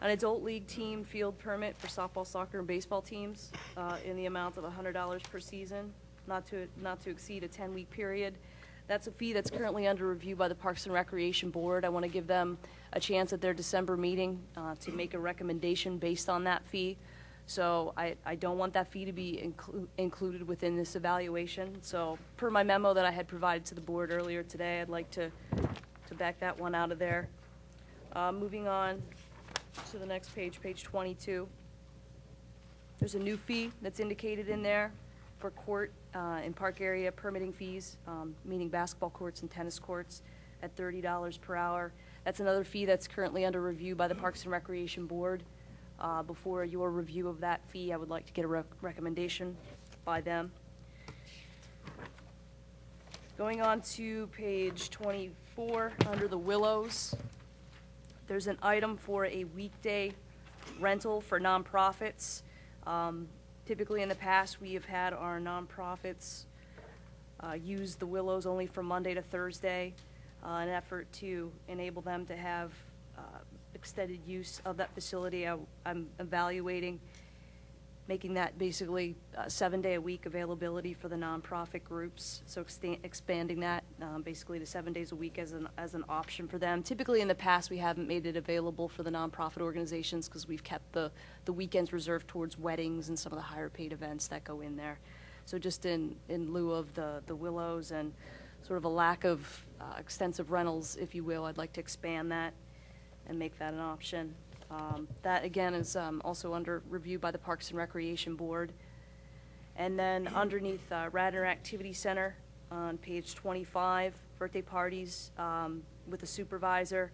an adult league team field permit for softball, soccer, and baseball teams in the amount of $100 per season, not to exceed a 10-week period. That's a fee that's currently under review by the Parks and Recreation Board. I want to give them a chance at their December meeting to make a recommendation based on that fee. So I don't want that fee to be included within this evaluation. So per my memo that I had provided to the board earlier today, I'd like to back that one out of there. Moving on to the next page, page 22. There's a new fee that's indicated in there for court and park area permitting fees, meaning basketball courts and tennis courts at $30 per hour. That's another fee that's currently under review by the Parks and Recreation Board. Before your review of that fee, I would like to get a recommendation by them. Going on to page 24, under the Willows, there's an item for a weekday rental for nonprofits. Typically in the past, we have had our nonprofits use the Willows only from Monday to Thursday, an effort to enable them to have extended use of that facility. I'm evaluating making that basically 7-day-a-week availability for the nonprofit groups, so expanding that basically to 7 days a week as an option for them. Typically in the past, we haven't made it available for the nonprofit organizations because we've kept the weekends reserved towards weddings and some of the higher paid events that go in there. So just in lieu of the Willows and sort of a lack of extensive rentals, if you will, I'd like to expand that and make that an option. That, again, is also under review by the Parks and Recreation Board. And then underneath Radnor Activity Center on page 25, birthday parties with the supervisor,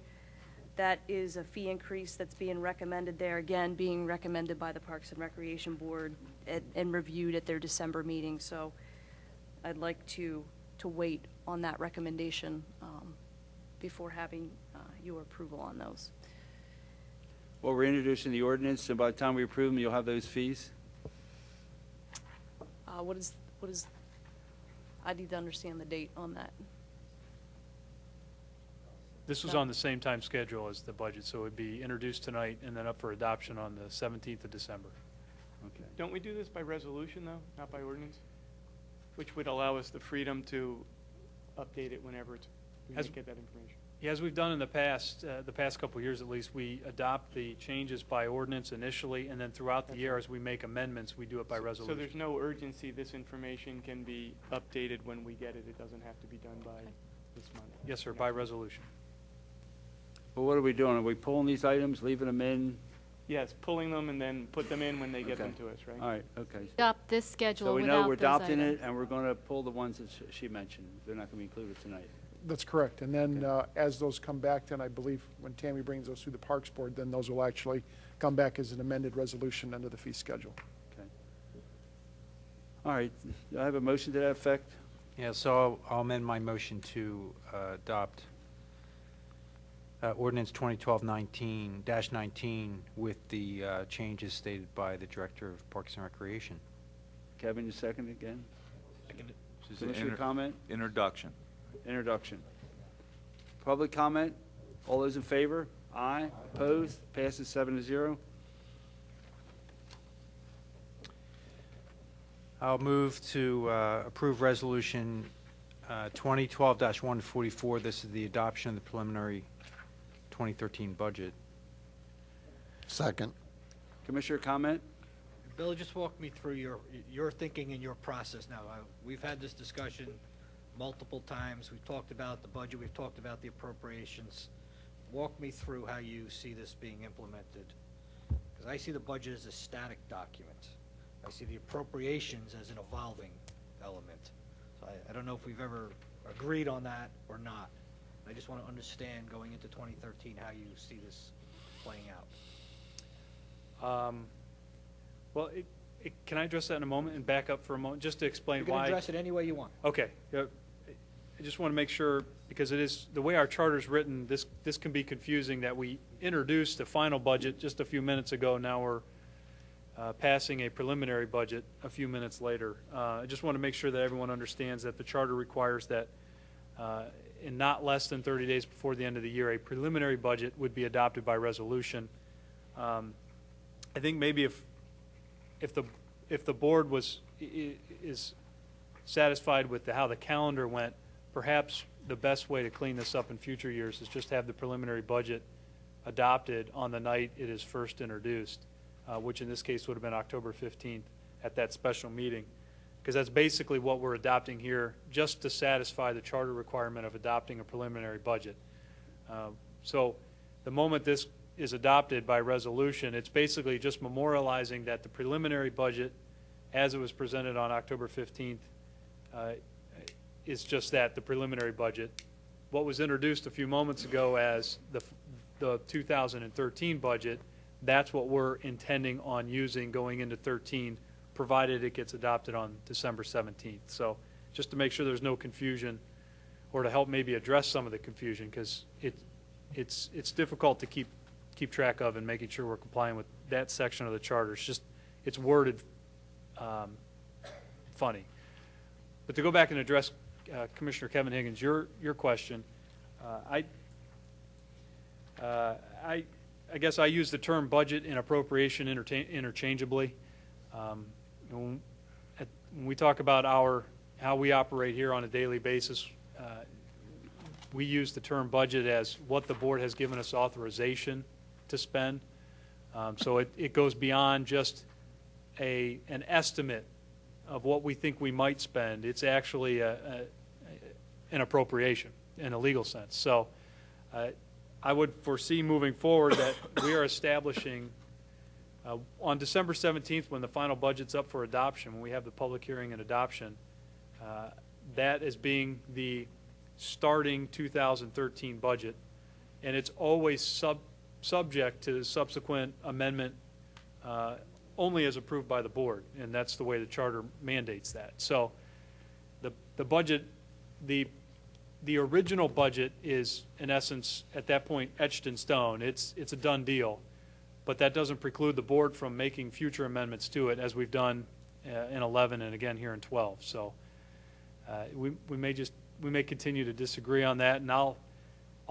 that is a fee increase that's being recommended there, again, being recommended by the Parks and Recreation Board and reviewed at their December meeting. So I'd like to wait on that recommendation before having your approval on those. Well, we're introducing the ordinance, and by the time we approve them, you'll have those fees? What is, I need to understand the date on that. This was on the same time schedule as the budget, so it would be introduced tonight and then up for adoption on the 17th of December. Okay. Don't we do this by resolution, though, not by ordinance? Which would allow us the freedom to update it whenever we As- get that information. Yeah, as we've done in the past couple of years at least, we adopt the changes by ordinance initially, and then throughout the year, as we make amendments, we do it by So resolution. there's no urgency, this information can be updated when we get it, it doesn't have to be done by this month? Yes, sir, by resolution. Well, what are we doing? Are we pulling these items, leaving them in? Yes, pulling them and then put them in when they get them Okay. to us, right? All right, okay. Adopt this schedule So we without know we're those adopting items. it, and we're going to pull the ones that she mentioned. They're not going to be included tonight. That's correct. And then as those come back, then I believe when Tammy brings those through the Parks Board, then those will actually come back as an amended resolution under the fee schedule. Okay. All right, do I have a motion to that effect? Yeah, so I'll amend my motion to adopt Ordinance 2012-19 with the changes stated by the Director of Parks and Recreation. Kevin, you second again? This is an Commissioner comment? Introduction. Introduction. Public comment? All those in favor? Aye. Opposed? Passes 7-0. I'll move to approve Resolution 2012-144. This is the adoption of the preliminary 2013 budget. Second. Commissioner comment? Bill, just walk me through your thinking and your process now. We've had this discussion multiple times. We've talked about the budget. We've talked about the appropriations. Walk me through how you see this being implemented. Because I see the budget as a static document. I see the appropriations as an evolving element. So I don't know if we've ever agreed on that or not. I just want to understand going into 2013 how you see this playing out. Well, can I address that in a moment and back up for a moment, just to explain You can why? address it any way you want. Okay. I just want to make sure, because it is, the way our charter's written, this can be confusing, that we introduced a final budget just a few minutes ago. Now we're passing a preliminary budget a few minutes later. I just want to make sure that everyone understands that the charter requires that in not less than 30 days before the end of the year, a preliminary budget would be adopted by resolution. I think maybe if the board is satisfied with how the calendar went, perhaps the best way to clean this up in future years is just have the preliminary budget adopted on the night it is first introduced, which in this case would have been October 15th at that special meeting, because that's basically what we're adopting here, just to satisfy the charter requirement of adopting a preliminary budget. So the moment this is adopted by resolution, it's basically just memorializing that the preliminary budget, as it was presented on October 15th, is just that, the preliminary budget. What was introduced a few moments ago as the 2013 budget, that's what we're intending on using going into 13, provided it gets adopted on December 17th. So just to make sure there's no confusion, or to help maybe address some of the confusion, because it's difficult to keep track of and making sure we're complying with that section of the charter. It's worded funny. But to go back and address Commissioner Kevin Higgins, your question, I guess I use the term budget and appropriation interchangeably. When we talk about how we operate here on a daily basis, we use the term budget as what the board has given us authorization to spend. So it goes beyond just an estimate of what we think we might spend. It's actually an appropriation in a legal sense. So I would foresee moving forward that we are establishing on December 17th, when the final budget's up for adoption, when we have the public hearing and adoption, that as being the starting 2013 budget, and it's always subject to subsequent amendment only as approved by the board, and that's the way the charter mandates that. So the budget, the original budget is, in essence, at that point, etched in stone. It's a done deal, but that doesn't preclude the board from making future amendments to it, as we've done in 11 and again here in 12. So we may continue to disagree on that, and I'll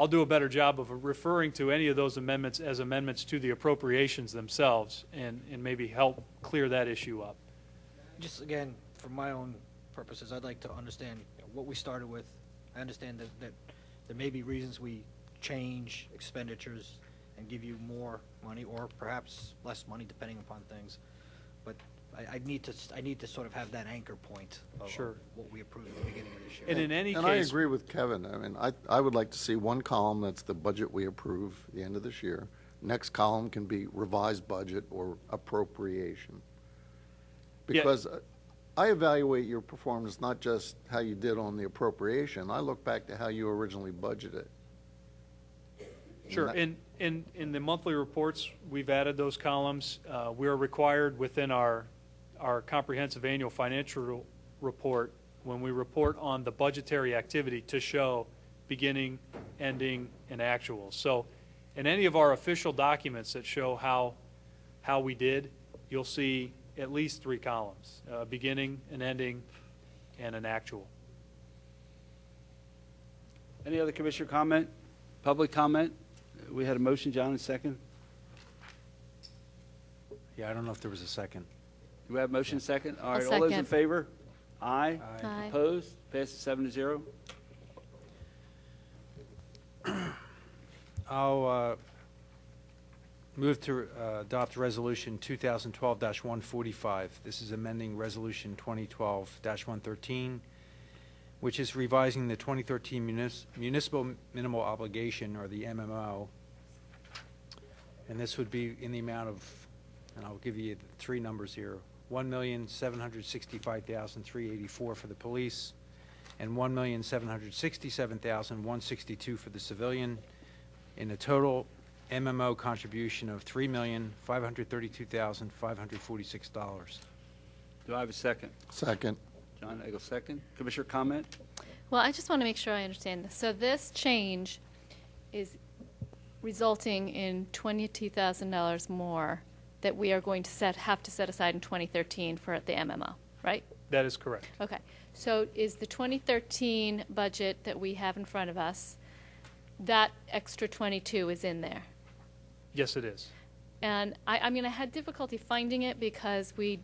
do a better job of referring to any of those amendments as amendments to the appropriations themselves, and maybe help clear that issue up. Just again, for my own purposes, I'd like to understand what we started with. I understand that there may be reasons we change expenditures and give you more money, or perhaps less money, depending upon things. But I need to sort of have that anchor point of what we approved at the beginning of this year. And in any case, I agree with Kevin. I mean, I would like to see one column that's the budget we approve at the end of this year. Next column can be revised budget or appropriation. Because I evaluate your performance not just how you did on the appropriation. I look back to how you originally budgeted. Sure. In the monthly reports, we've added those columns. We are required within our comprehensive annual financial report, when we report on the budgetary activity, to show beginning, ending, and actual. So in any of our official documents that show how we did, you'll see at least 3 columns, beginning, an ending, and an actual. Any other commissioner comment? Public comment? We had a motion, John, and second. Yeah, I don't know if there was a second. Do we have motion second? All I'll right, all those in second. favor? Aye. Aye. Opposed? Passes 7-0. I'll move to adopt Resolution 2012-145. This is amending Resolution 2012-113, which is revising the 2013 Municipal Minimal Obligation, or the MMO. And this would be in the amount of, and I'll give you 3 numbers here, $1,765,384 for the police, and $1,767,162 for the civilian, in a total MMO contribution of $3,532,546. Do I have a second? Second. John Egel, second. Commissioner comment? Well, I just want to make sure I understand this. So this change is resulting in $22,000 more that we are going to have to set aside in 2013 for the MMO, right? That is correct. Okay. So is the 2013 budget that we have in front of us, that extra 22 is in there? Yes, it is. And I mean, I had difficulty finding it because we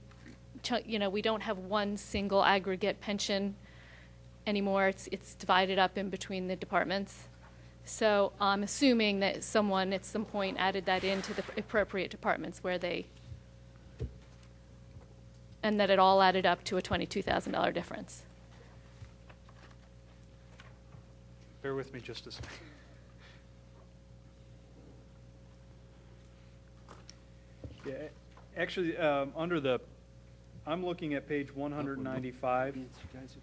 don't have one single aggregate pension anymore. It's divided up in between the departments. So I'm assuming that someone at some point added that into the appropriate departments and that it all added up to a $22,000 difference. Bear with me just a second. Yeah, actually, I'm looking at page 195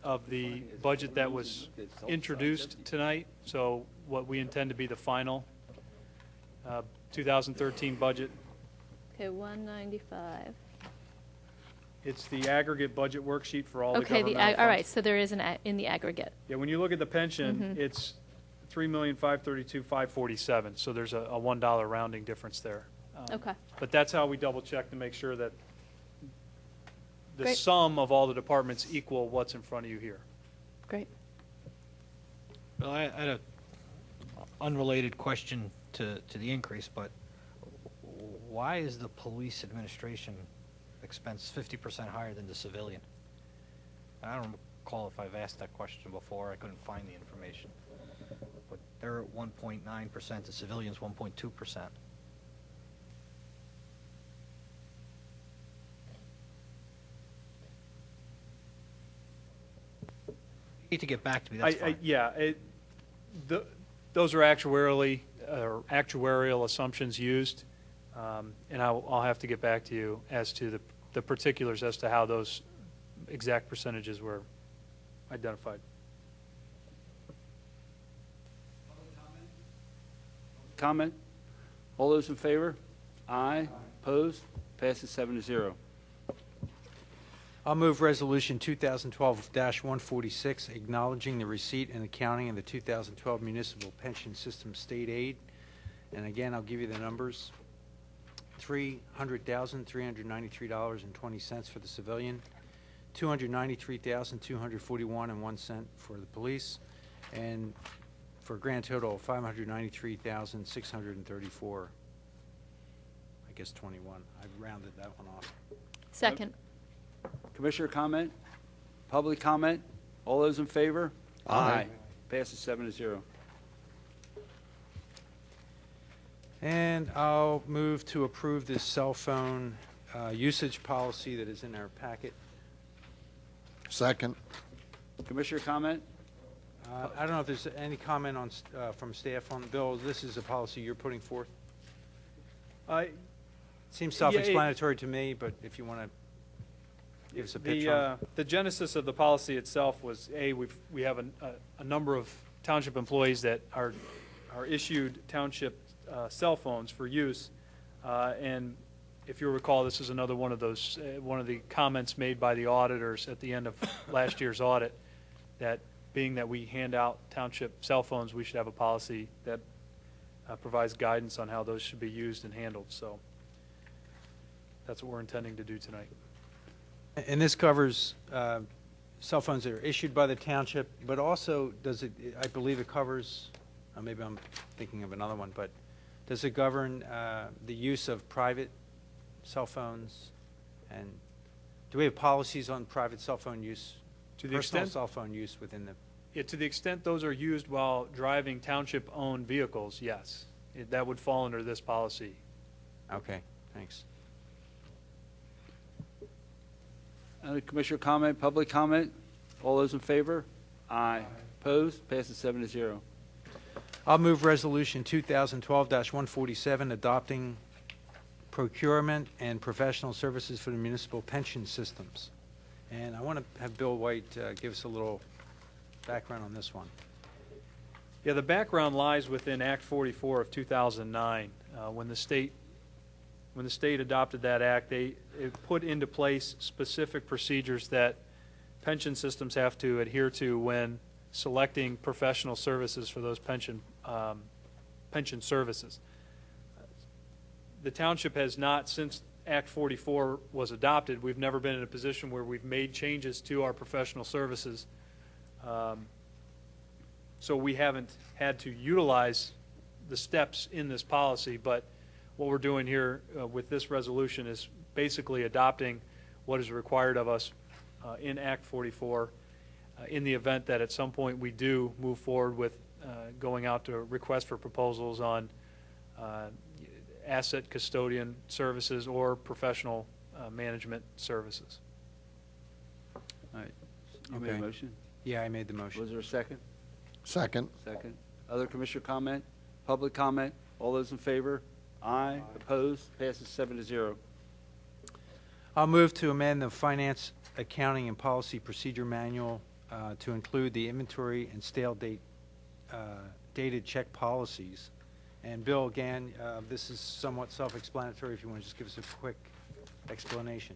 of the budget that was introduced tonight, so what we intend to be the final 2013 budget. Okay, 195. It's the aggregate budget worksheet for all the Okay, governmental funds. all right, so there is in the aggregate. Yeah, when you look at the pension, it's $3,532,547, so there's a $1 rounding difference there. Okay. But that's how we double check to make sure that the Great. sum of all the departments equal what's in front of you here. Great. Well, I had a unrelated question to the increase, but why is the police administration expense 50% higher than the civilian? I don't recall if I've asked that question before. I couldn't find the information. But they're at 1.9%, the civilian's 1.2%. Need to get back to me, that's fine. Those are actuarial assumptions used, and I'll have to get back to you as to the particulars as to how those exact percentages were identified. Comment? All those in favor? Aye. Opposed? Passes 7-0. I'll move Resolution 2012-146, acknowledging the receipt and accounting of the 2012 Municipal Pension System State Aid. And again, I'll give you the numbers. $300,393.20 for the civilian, $293,241.01 for the police, and for a grand total of $593,634. I guess 21. I rounded that one off. Second. Commissioner comment? Public comment? All those in favor? Aye. Passes 7-0. And I'll move to approve this cell phone usage policy that is in our packet. Second. Commissioner comment? I don't know if there's any comment on from staff on, Bill, this is a policy you're putting forth? Seems self-explanatory to me, but if you want to give us a picture. The genesis of the policy itself was, we have a number of township employees that are issued township cell phones for use, and if you recall, this is another one of those, one of the comments made by the auditors at the end of last year's audit, that being that we hand out township cell phones, we should have a policy that provides guidance on how those should be used and handled. So that's what we're intending to do tonight. And this covers cell phones that are issued by the township, but also does it, I believe it covers, maybe I'm thinking of another one, but does it govern the use of private cell phones? And do we have policies on private cell phone use, To the personal extent, cell phone use within the? yeah, to the extent those are used while driving township-owned vehicles, yes. That would fall under this policy. Okay, thanks. Commissioner comment, public comment? All those in favor? Aye. Opposed? Passes 7-0. I'll move Resolution 2012-147, adopting procurement and professional services for the municipal pension systems. And I want to have Bill White give us a little background on this one. Yeah, the background lies within Act 44 of 2009. When the state adopted that act, it put into place specific procedures that pension systems have to adhere to when selecting professional services for those pension services. The township has not, since Act 44 was adopted, we've never been in a position where we've made changes to our professional services. So we haven't had to utilize the steps in this policy, but what we're doing here with this resolution is basically adopting what is required of us in Act 44 in the event that at some point we do move forward with going out to request for proposals on asset custodian services or professional management services. All right. You made a Okay. motion? Yeah, I made the motion. Was there a second? Second. Second. Other commissioner comment? Public comment? All those in favor? Aye. Opposed? Passes 7-0. I'll move to amend the Finance, Accounting, and Policy Procedure Manual to include the inventory and stale dated check policies. And Bill, again, this is somewhat self-explanatory. If you want to just give us a quick explanation.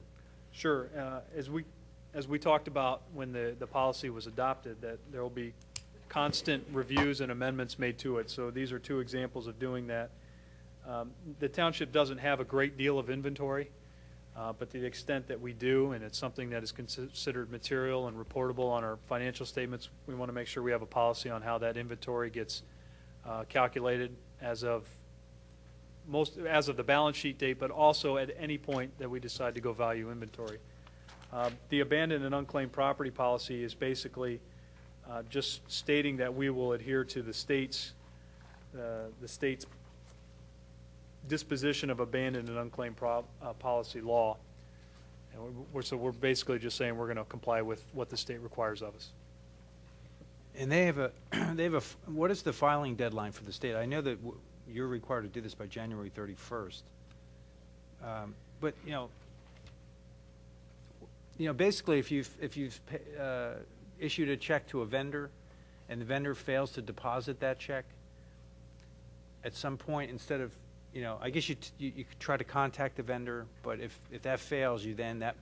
Sure. As we talked about when the policy was adopted, that there will be constant reviews and amendments made to it. So these are two examples of doing that. The township doesn't have a great deal of inventory, but to the extent that we do, and it's something that is considered material and reportable on our financial statements, we want to make sure we have a policy on how that inventory gets calculated as of the balance sheet date, but also at any point that we decide to go value inventory. The abandoned and unclaimed property policy is basically just stating that we will adhere to the state's disposition of abandoned and unclaimed policy law. And so we're basically just saying we're going to comply with what the state requires of us. And what is the filing deadline for the state? I know that you're required to do this by January 31st. But basically, if you've issued a check to a vendor, and the vendor fails to deposit that check, at some point, instead of, I guess you could try to contact the vendor, but if that fails,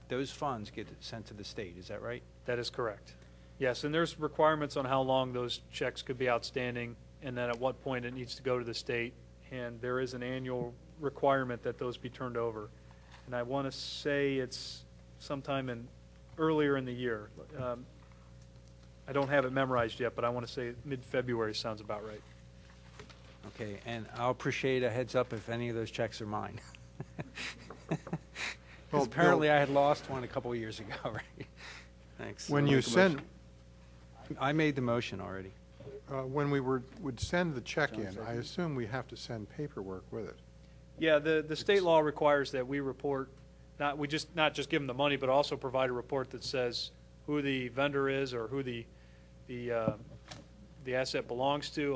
those funds get sent to the state. Is that right? That is correct. Yes, and there's requirements on how long those checks could be outstanding, and then at what point it needs to go to the state. And there is an annual requirement that those be turned over. And I want to say it's sometime earlier in the year. I don't have it memorized yet, but I want to say mid-February sounds about right. Okay, and I'll appreciate a heads up if any of those checks are mine. Well, apparently I had lost one a couple of years ago, right? Thanks. When you send, I made the motion already. when we would send the check in, I assume we have to send paperwork with it. Yeah, the state law requires that we report, not just give them the money, but also provide a report that says who the vendor is or who the asset belongs to,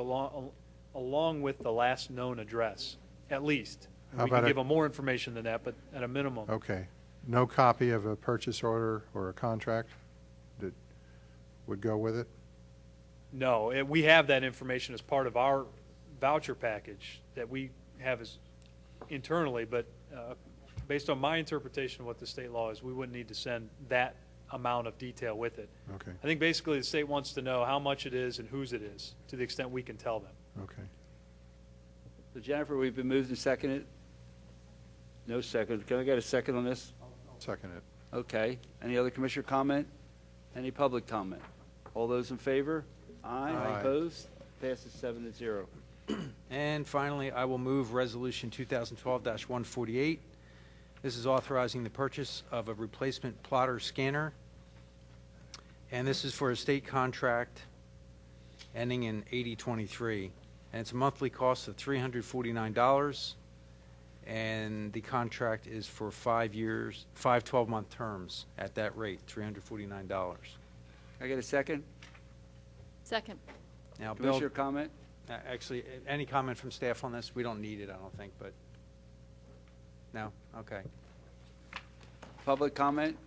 along with the last known address, at least. How We can about give them more information than that, but at a minimum. Okay. No copy of a purchase order or a contract that would go with it? No, we have that information as part of our voucher package that we have internally, but based on my interpretation of what the state law is, we wouldn't need to send that amount of detail with it. Okay, I think basically the state wants to know how much it is and whose it is, to the extent we can tell them. okay. So Jennifer, we've been moved and seconded. No second. Can I get a second on this? Second it. Okay. Any other commissioner comment? Any public comment? All those in favor? Aye. Aye. Opposed? Passes 7-0. And finally, I will move Resolution 2012-148. This is authorizing the purchase of a replacement plotter scanner. And this is for a state contract ending in 8023. And it's a monthly cost of $349. And the contract is for 5 years, 5 12-month terms at that rate, $349. Can I get a second? Second. Now, Bill, Commissioner comment? actually, any comment from staff on this? We don't need it, I don't think, but, no? Okay. Public comment?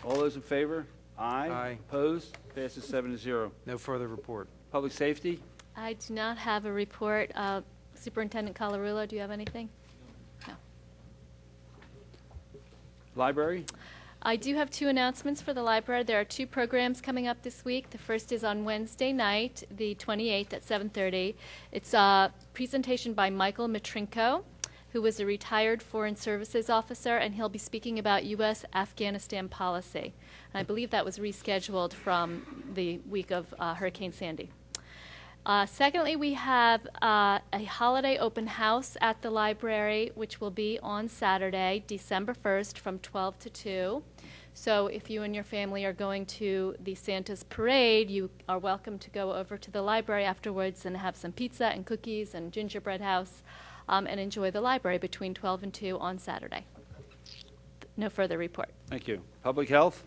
All those in favor? Aye. Aye. Opposed? Passes 7-0. No further report. Public safety? I do not have a report. Superintendent Colarulo, do you have anything? No. Library? I do have 2 announcements for the library. There are 2 programs coming up this week. The first is on Wednesday night, the 28th at 7:30. It's a presentation by Michael Matrinko, who was a retired Foreign Services officer, and he'll be speaking about U.S. Afghanistan policy. And I believe that was rescheduled from the week of Hurricane Sandy. Secondly, we have a holiday open house at the library, which will be on Saturday, December 1st from 12 to 2. So if you and your family are going to the Santa's parade, you are welcome to go over to the library afterwards and have some pizza and cookies and gingerbread house and enjoy the library between 12 and 2 on Saturday. No further report. Thank you. Public health?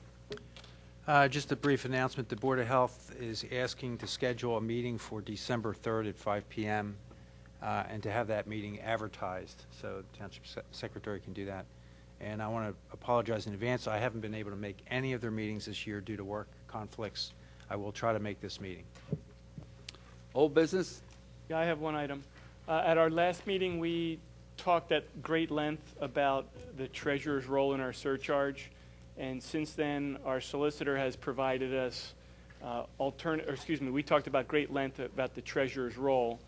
Just a brief announcement. The Board of Health is asking to schedule a meeting for December 3rd at 5 p.m. And to have that meeting advertised, so the Township Secretary can do that. And I want to apologize in advance. I haven't been able to make any of their meetings this year due to work conflicts. I will try to make this meeting. Old business? Yeah, I have one item. At our last meeting, we talked at great length about the treasurer's role in our surcharge. And since then, our solicitor has provided us we talked about great length about the treasurer's role.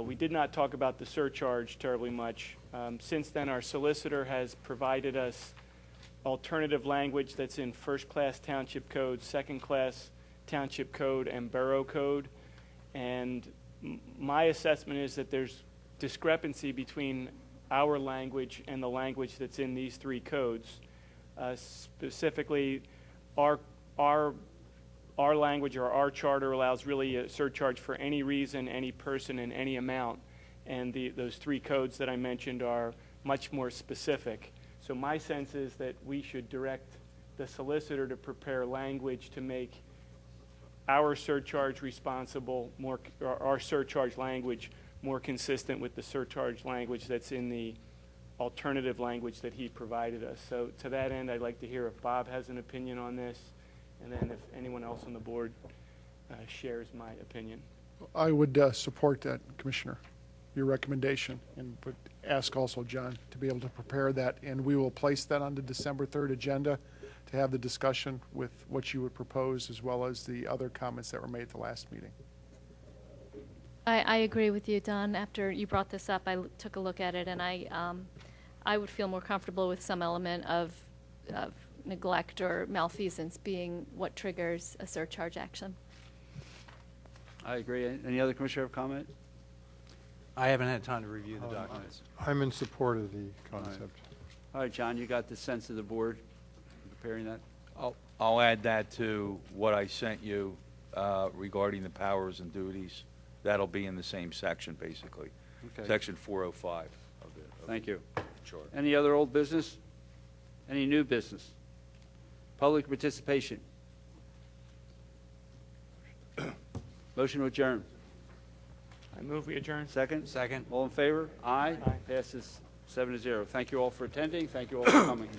We did not talk about the surcharge terribly much. Since then, our solicitor has provided us alternative language that's in first-class township code, second-class township code, and borough code. And my assessment is that there's discrepancy between our language and the language that's in these 3 codes. Specifically, our language or our charter allows really a surcharge for any reason, any person, and any amount. And those 3 codes that I mentioned are much more specific. So my sense is that we should direct the solicitor to prepare language to make our surcharge our surcharge language more consistent with the surcharge language that's in the alternative language that he provided us. So to that end, I'd like to hear if Bob has an opinion on this, and then if anyone else on the board shares my opinion. I would support that, Commissioner, your recommendation, and would ask also John to be able to prepare that, and we will place that on the December 3rd agenda to have the discussion with what you would propose, as well as the other comments that were made at the last meeting. I agree with you, Don. After you brought this up, I took a look at it, and I would feel more comfortable with some element of neglect or malfeasance being what triggers a surcharge action. I agree. Any other commissioner have comment? I haven't had time to review the documents. I'm in support of the concept. All right, John, you got the sense of the board in preparing that? I'll add that to what I sent you regarding the powers and duties. That'll be in the same section, basically. Okay. Section 405 of the Thank you. chart. Any other old business? Any new business? Public participation? Motion to adjourn. I move we adjourn. Second? Second. All in favor? Aye. Aye. Passes 7-0. Thank you all for attending. Thank you all for coming.